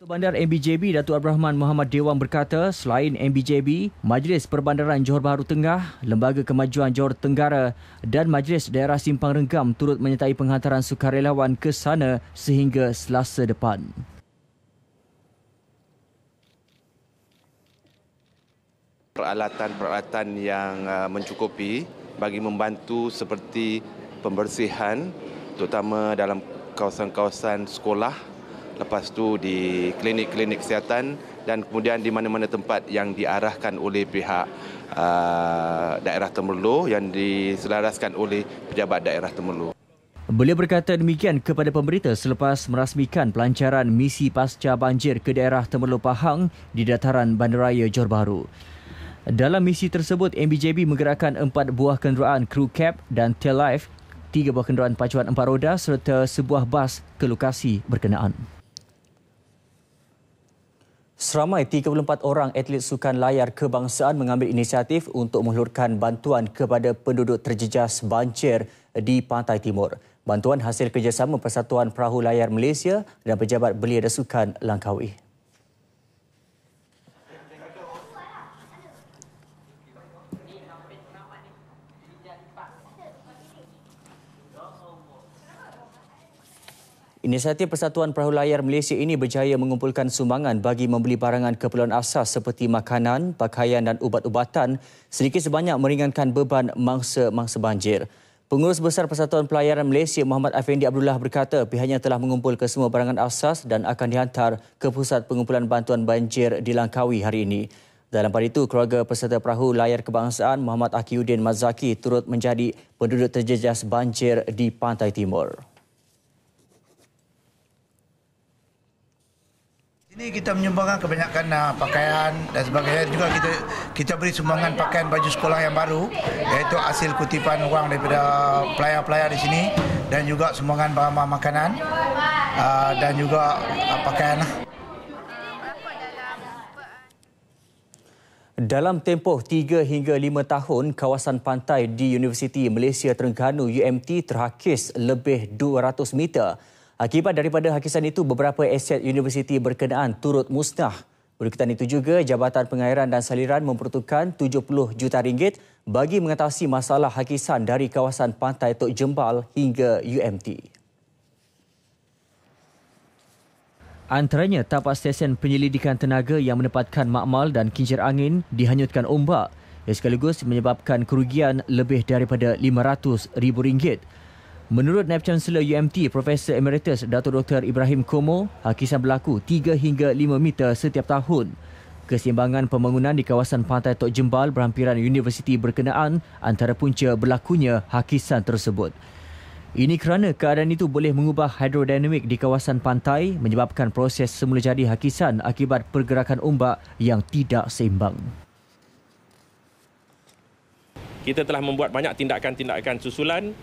Bandar MBJB Datuk Abdul Rahman Muhammad Dewan berkata, selain MBJB, Majlis Perbandaran Johor Bahru Tengah, Lembaga Kemajuan Johor Tenggara dan Majlis Daerah Simpang Renggam turut menyertai penghantaran sukarelawan ke sana sehingga Selasa depan. Peralatan-peralatan yang mencukupi bagi membantu seperti pembersihan, terutama dalam kawasan-kawasan sekolah, lepas tu di klinik-klinik kesihatan dan kemudian di mana-mana tempat yang diarahkan oleh pihak daerah Temerloh yang diselaraskan oleh pejabat daerah Temerloh. Beliau berkata demikian kepada pemberita selepas merasmikan pelancaran misi pasca banjir ke daerah Temerloh Pahang di dataran Bandaraya Johor Bahru. Dalam misi tersebut, MBJB menggerakkan 4 buah kenderaan crew cab dan tail lift, 3 buah kenderaan pacuan 4 roda serta sebuah bas ke lokasi berkenaan. Seramai 34 orang atlet sukan layar kebangsaan mengambil inisiatif untuk menghulurkan bantuan kepada penduduk terjejas banjir di Pantai Timur. Bantuan hasil kerjasama Persatuan Perahu Layar Malaysia dan Pejabat Belia dan Sukan Langkawi. Inisiatif Persatuan Perahu Layar Malaysia ini berjaya mengumpulkan sumbangan bagi membeli barangan keperluan asas seperti makanan, pakaian dan ubat-ubatan sedikit sebanyak meringankan beban mangsa-mangsa banjir. Pengurus Besar Persatuan Pelayaran Malaysia Muhammad Afendi Abdullah berkata pihaknya telah mengumpulkan semua barangan asas dan akan dihantar ke Pusat Pengumpulan Bantuan Banjir di Langkawi hari ini. Dalam pada itu, keluarga peserta perahu layar kebangsaan Muhammad Akiuddin Mazaki turut menjadi penduduk terjejas banjir di Pantai Timur. Ini kita menyumbangkan kebanyakan pakaian dan sebagainya. Juga kita beri sumbangan pakaian baju sekolah yang baru, iaitu hasil kutipan wang daripada pelayar-pelayar di sini, dan juga sumbangan bahan makanan dan juga pakaian. Dalam tempoh 3 hingga 5 tahun, kawasan pantai di Universiti Malaysia Terengganu UMT terhakis lebih 200 meter. Akibat daripada hakisan itu, beberapa aset universiti berkenaan turut musnah. Berkaitan itu juga, Jabatan Pengairan dan Saliran memperuntukkan RM70 juta bagi mengatasi masalah hakisan dari kawasan pantai Tok Jembal hingga UMT. Antaranya, tapak stesen penyelidikan tenaga yang menempatkan makmal dan kincir angin dihanyutkan ombak, yang sekaligus menyebabkan kerugian lebih daripada RM500,000. Menurut Naib Chancellor UMT, Profesor Emeritus Datuk Dr. Ibrahim Komo, hakisan berlaku 3 hingga 5 meter setiap tahun. Keseimbangan pembangunan di kawasan pantai Tok Jembal berhampiran universiti berkenaan antara punca berlakunya hakisan tersebut. Ini kerana keadaan itu boleh mengubah hidrodinamik di kawasan pantai, menyebabkan proses semula jadi hakisan akibat pergerakan ombak yang tidak seimbang. Kita telah membuat banyak tindakan-tindakan susulan.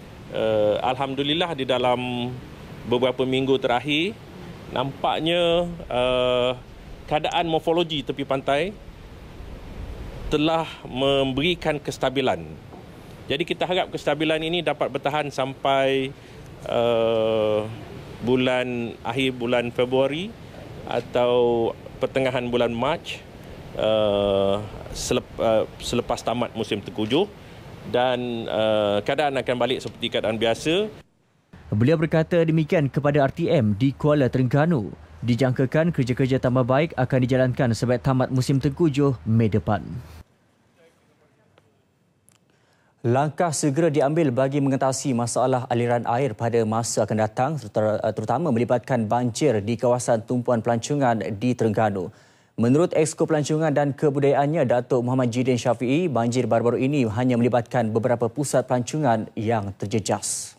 Alhamdulillah di dalam beberapa minggu terakhir nampaknya keadaan morfologi tepi pantai telah memberikan kestabilan. Jadi kita harap kestabilan ini dapat bertahan sampai bulan akhir bulan Februari atau pertengahan bulan Mac selepas tamat musim tengkujuh, dan keadaan akan balik seperti keadaan biasa. Beliau berkata demikian kepada RTM di Kuala Terengganu. Dijangkakan kerja-kerja tambah baik akan dijalankan sebaik tamat musim tengkujuh Mei depan. Langkah segera diambil bagi mengatasi masalah aliran air pada masa akan datang, terutama melibatkan banjir di kawasan tumpuan pelancongan di Terengganu. Menurut Exco Pelancongan dan Kebudayaannya, Datuk Muhammad Jidin Syafiee, banjir baru-baru ini hanya melibatkan beberapa pusat pelancongan yang terjejas.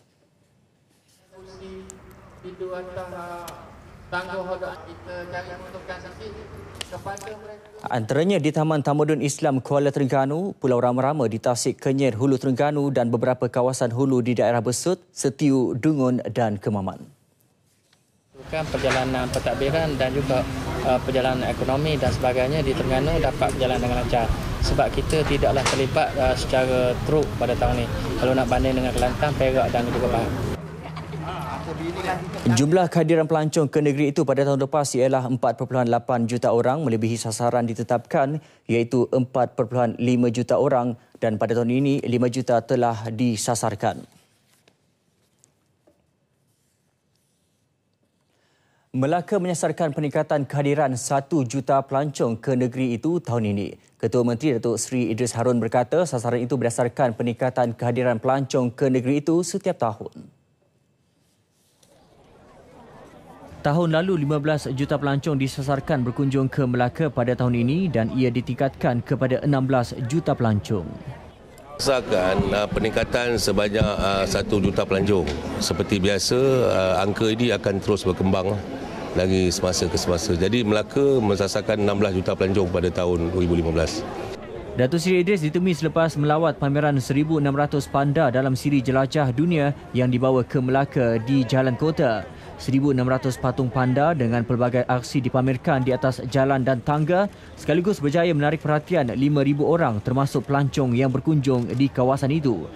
Antaranya di Taman Tamadun Islam Kuala Terengganu, Pulau Rama-Rama di Tasik Kenyir, Hulu Terengganu dan beberapa kawasan hulu di daerah Besut, Setiu, Dungun dan Kemaman. Perjalanan pentadbiran dan juga perjalanan ekonomi dan sebagainya di Terengganu dapat berjalan dengan lancar. Sebab kita tidaklah terlibat secara teruk pada tahun ini. Kalau nak banding dengan Kelantan, Perak dan juga Pahang. Jumlah kehadiran pelancong ke negeri itu pada tahun lepas ialah 4.8 juta orang, melebihi sasaran ditetapkan iaitu 4.5 juta orang, dan pada tahun ini 5 juta telah disasarkan. Melaka menyasarkan peningkatan kehadiran 1 juta pelancong ke negeri itu tahun ini. Ketua Menteri Datuk Seri Idris Harun berkata sasaran itu berdasarkan peningkatan kehadiran pelancong ke negeri itu setiap tahun. Tahun lalu 15 juta pelancong disasarkan berkunjung ke Melaka pada tahun ini dan ia ditingkatkan kepada 16 juta pelancong. Rasakan peningkatan sebanyak 1 juta pelancong. Seperti biasa, angka ini akan terus berkembang lagi semasa ke semasa. Jadi Melaka mensasarkan 16 juta pelancong pada tahun 2015. Datuk Seri Idris ditemui selepas melawat pameran 1,600 panda dalam siri jelajah dunia yang dibawa ke Melaka di Jalan Kota. 1,600 patung panda dengan pelbagai aksi dipamerkan di atas jalan dan tangga sekaligus berjaya menarik perhatian 5,000 orang termasuk pelancong yang berkunjung di kawasan itu.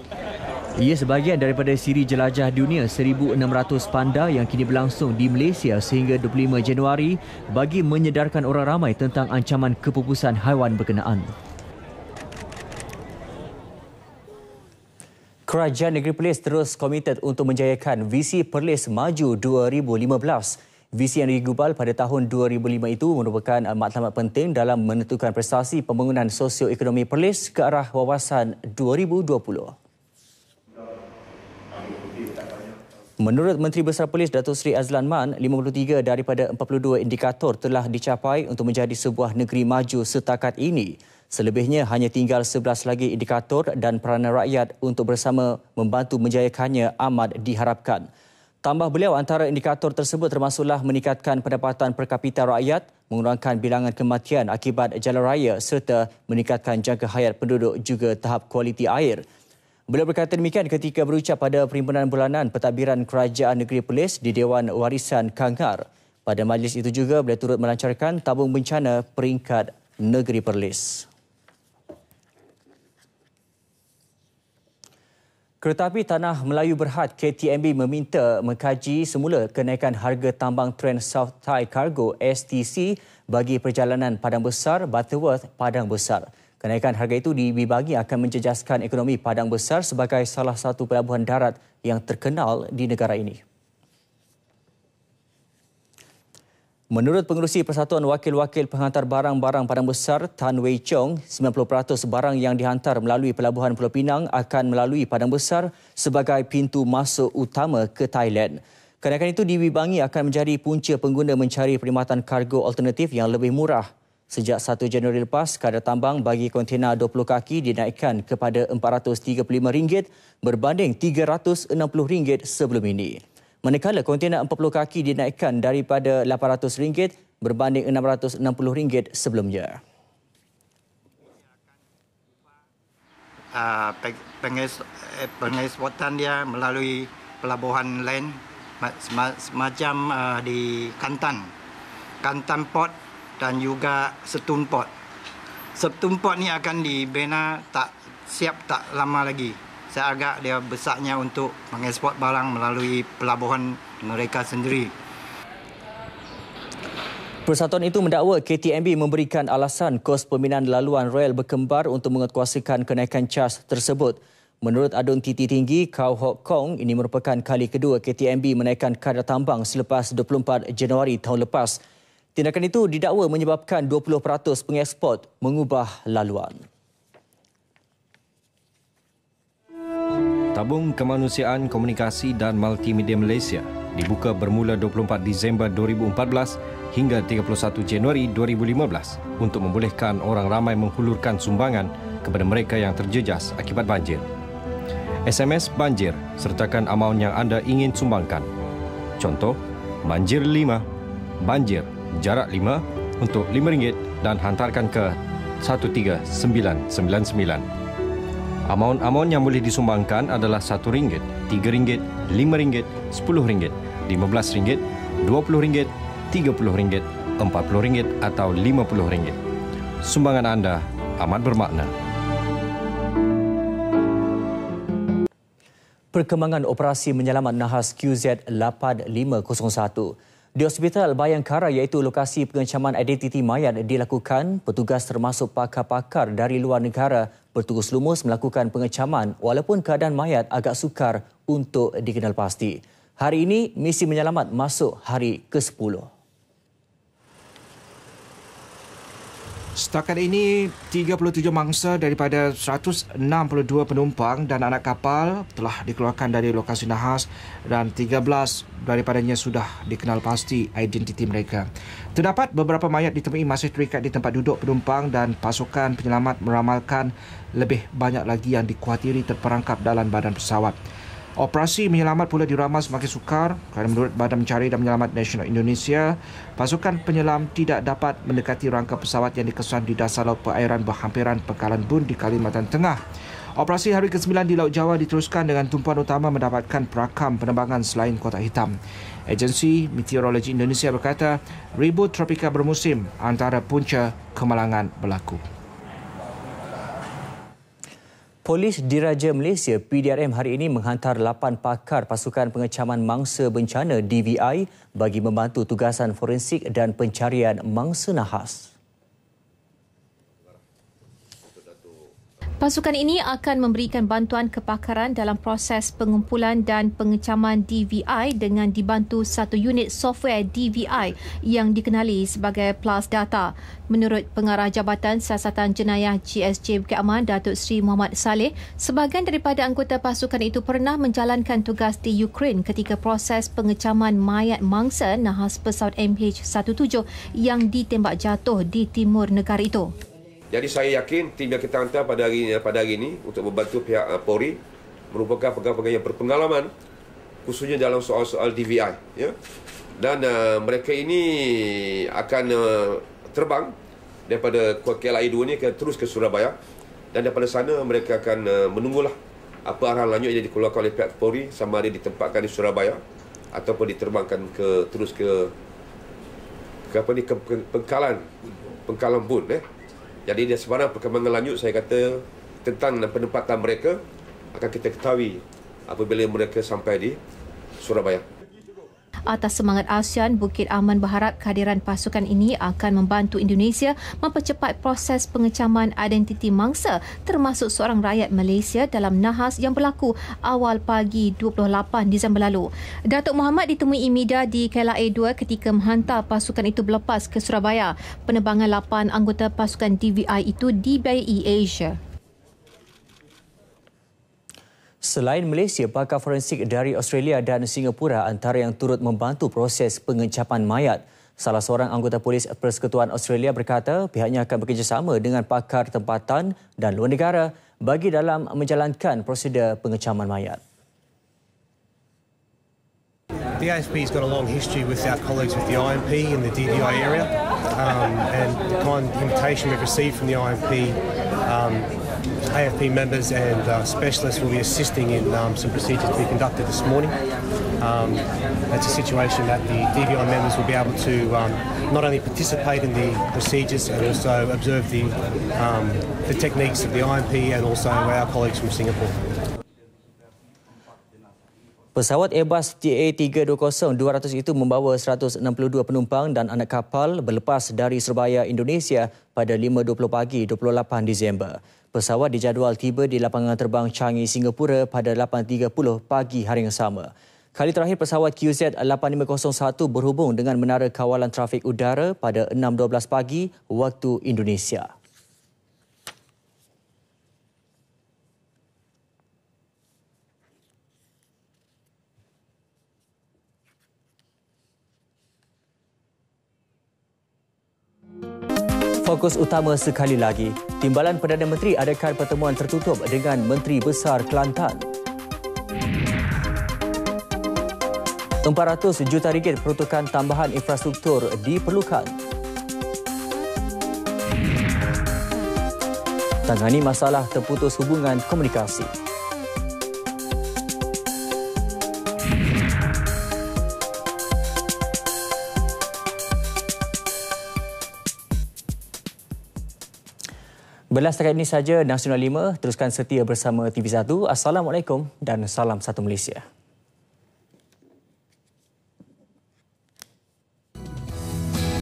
Ia sebahagian daripada siri jelajah dunia 1,600 panda yang kini berlangsung di Malaysia sehingga 25 Januari bagi menyedarkan orang ramai tentang ancaman kepupusan haiwan berkenaan. Kerajaan Negeri Perlis terus komited untuk menjayakan Visi Perlis Maju 2015. Visi yang digubal pada tahun 2005 itu merupakan matlamat penting dalam menentukan prestasi pembangunan sosioekonomi Perlis ke arah wawasan 2020. Menurut Menteri Besar Polis Datuk Seri Azlan Man, 53 daripada 42 indikator telah dicapai untuk menjadi sebuah negeri maju setakat ini. Selebihnya hanya tinggal 11 lagi indikator dan peranan rakyat untuk bersama membantu menjayakannya amat diharapkan. Tambah beliau, antara indikator tersebut termasuklah meningkatkan pendapatan per kapita rakyat, mengurangkan bilangan kematian akibat jalan raya serta meningkatkan jangka hayat penduduk juga tahap kualiti air. Beliau berkata demikian ketika berucap pada perhimpunan bulanan pentadbiran Kerajaan Negeri Perlis di Dewan Warisan Kangar. Pada majlis itu juga beliau turut melancarkan tabung bencana peringkat Negeri Perlis. Keretapi Tanah Melayu Berhad KTMB meminta mengkaji semula kenaikan harga tambang Trans South Thai Cargo STC bagi perjalanan Padang Besar Butterworth Padang Besar. Kenaikan harga itu dibagi akan menjejaskan ekonomi Padang Besar sebagai salah satu pelabuhan darat yang terkenal di negara ini. Menurut Pengerusi Persatuan Wakil-Wakil Penghantar Barang-Barang Padang Besar Tan Wei Chong, 90% barang yang dihantar melalui Pelabuhan Pulau Pinang akan melalui Padang Besar sebagai pintu masuk utama ke Thailand. Kenaikan itu dibimbang akan menjadi punca pengguna mencari perkhidmatan kargo alternatif yang lebih murah. Sejak 1 Januari lepas, kadar tambang bagi kontena 20 kaki dinaikkan kepada RM435 berbanding RM360 sebelum ini. Manakala kontena 40 kaki dinaikkan daripada RM800 berbanding RM660 sebelumnya. Pengeksportan dia melalui pelabuhan lain semacam di Kantan Port dan juga Setun Port. Setun Port ni akan dibina tak lama lagi. saya agak dia besarnya untuk mengeksport barang melalui pelabuhan mereka sendiri. Persatuan itu mendakwa KTMB memberikan alasan kos pembinaan laluan rel berkembar untuk menguatkuasakan kenaikan cas tersebut. Menurut Adun Titi Tinggi, Kau Hok Kong, ini merupakan kali kedua KTMB menaikkan kadar tambang selepas 24 Januari tahun lepas. Tindakan itu didakwa menyebabkan 20% pengeksport mengubah laluan. Tabung Kemanusiaan Komunikasi dan Multimedia Malaysia dibuka bermula 24 Disember 2014 hingga 31 Januari 2015 untuk membolehkan orang ramai menghulurkan sumbangan kepada mereka yang terjejas akibat banjir. SMS banjir sertakan amaun yang anda ingin sumbangkan. Contoh, banjir 5, banjir jarak 5 untuk RM5 dan hantarkan ke 13999. Amaun-amaun yang boleh disumbangkan adalah RM1, RM3, RM5, RM10, RM15, RM20, RM30, RM40 atau RM50. Sumbangan anda amat bermakna. Perkembangan operasi menyelamat nahas QZ8501. Di Hospital Bayangkara iaitu lokasi pengecaman identiti mayat dilakukan, petugas termasuk pakar-pakar dari luar negara bertugas lumus melakukan pengecaman walaupun keadaan mayat agak sukar untuk dikenal pasti. Hari ini, misi menyelamat masuk hari ke-10. Setakat ini, 37 mangsa daripada 162 penumpang dan anak kapal telah dikeluarkan dari lokasi nahas dan 13 daripadanya sudah dikenal pasti identiti mereka. Terdapat beberapa mayat ditemui masih terikat di tempat duduk penumpang dan pasukan penyelamat meramalkan lebih banyak lagi yang dikhawatiri terperangkap dalam badan pesawat. Operasi menyelamat pula diramal semakin sukar kerana menurut Badan Mencari dan Menyelamat Nasional Indonesia, pasukan penyelam tidak dapat mendekati rangka pesawat yang dikesan di dasar laut perairan berhampiran Pangkalan Bun di Kalimantan Tengah. Operasi hari ke-9 di Laut Jawa diteruskan dengan tumpuan utama mendapatkan perakam penerbangan selain kotak hitam. Agensi Meteorologi Indonesia berkata, ribut tropika bermusim antara punca kemalangan berlaku. Polis Diraja Malaysia PDRM hari ini menghantar 8 pakar pasukan pengecaman mangsa bencana DVI bagi membantu tugasan forensik dan pencarian mangsa nahas. Pasukan ini akan memberikan bantuan kepakaran dalam proses pengumpulan dan pengecaman DVI dengan dibantu satu unit software DVI yang dikenali sebagai Plus Data. Menurut Pengarah Jabatan Siasatan Jenayah GSJ Bukit Aman, Datuk Seri Muhammad Saleh, sebahagian daripada anggota pasukan itu pernah menjalankan tugas di Ukraine ketika proses pengecaman mayat mangsa nahas pesawat MH17 yang ditembak jatuh di timur negara itu. Jadi saya yakin tim yang kita hantar pada hari ini untuk membantu pihak Polri merupakan pegawai-pegawai yang berpengalaman khususnya dalam soal-soal DVI. Ya? Dan mereka ini akan terbang daripada KLIA 2 ni terus ke Surabaya dan daripada sana mereka akan menunggulah apa arahan lanjut yang dikeluarkan oleh pihak Polri sama ada ditempatkan di Surabaya ataupun diterbangkan terus ke Pangkalan Bun. Jadi di sebarang perkembangan lanjut saya kata tentang penempatan mereka akan kita ketahui apabila mereka sampai di Surabaya. Atas semangat ASEAN, Bukit Aman berharap kehadiran pasukan ini akan membantu Indonesia mempercepat proses pengecaman identiti mangsa termasuk seorang rakyat Malaysia dalam nahas yang berlaku awal pagi 28 Disember lalu. Datuk Muhammad ditemui media di KLIA 2 ketika menghantar pasukan itu berlepas ke Surabaya. Penerbangan 8 anggota pasukan DVI itu dibiayai Asia. Selain Malaysia, pakar forensik dari Australia dan Singapura antara yang turut membantu proses pengecapan mayat. Salah seorang anggota Polis Persekutuan Australia berkata pihaknya akan bekerjasama dengan pakar tempatan dan luar negara bagi dalam menjalankan prosedur pengecaman mayat. The ASP's got a long history with our colleagues with the IMP in the DVI area, and the kind of invitation we've received from the IMP, AFP members and specialists will be assisting in some procedures to be conducted this morning. That's a situation that the DVI members will be able to not only participate in the procedures and also observe the techniques of the IMP and also our colleagues from Singapore. Pesawat Airbus TA320-200 itu membawa 162 penumpang dan anak kapal berlepas dari Surabaya, Indonesia pada 5.20 pagi 28 Disember. Pesawat dijadual tiba di lapangan terbang Changi, Singapura pada 8.30 pagi hari yang sama. Kali terakhir pesawat QZ8501 berhubung dengan Menara Kawalan Trafik Udara pada 6.12 pagi waktu Indonesia. Fokus utama sekali lagi, Timbalan Perdana Menteri adakan pertemuan tertutup dengan Menteri Besar Kelantan. RM400 juta peruntukan tambahan infrastruktur diperlukan. Tangani masalah terputus hubungan komunikasi. Belas setakat ini saja Nasional 5. Teruskan setia bersama TV1. Assalamualaikum dan salam satu Malaysia.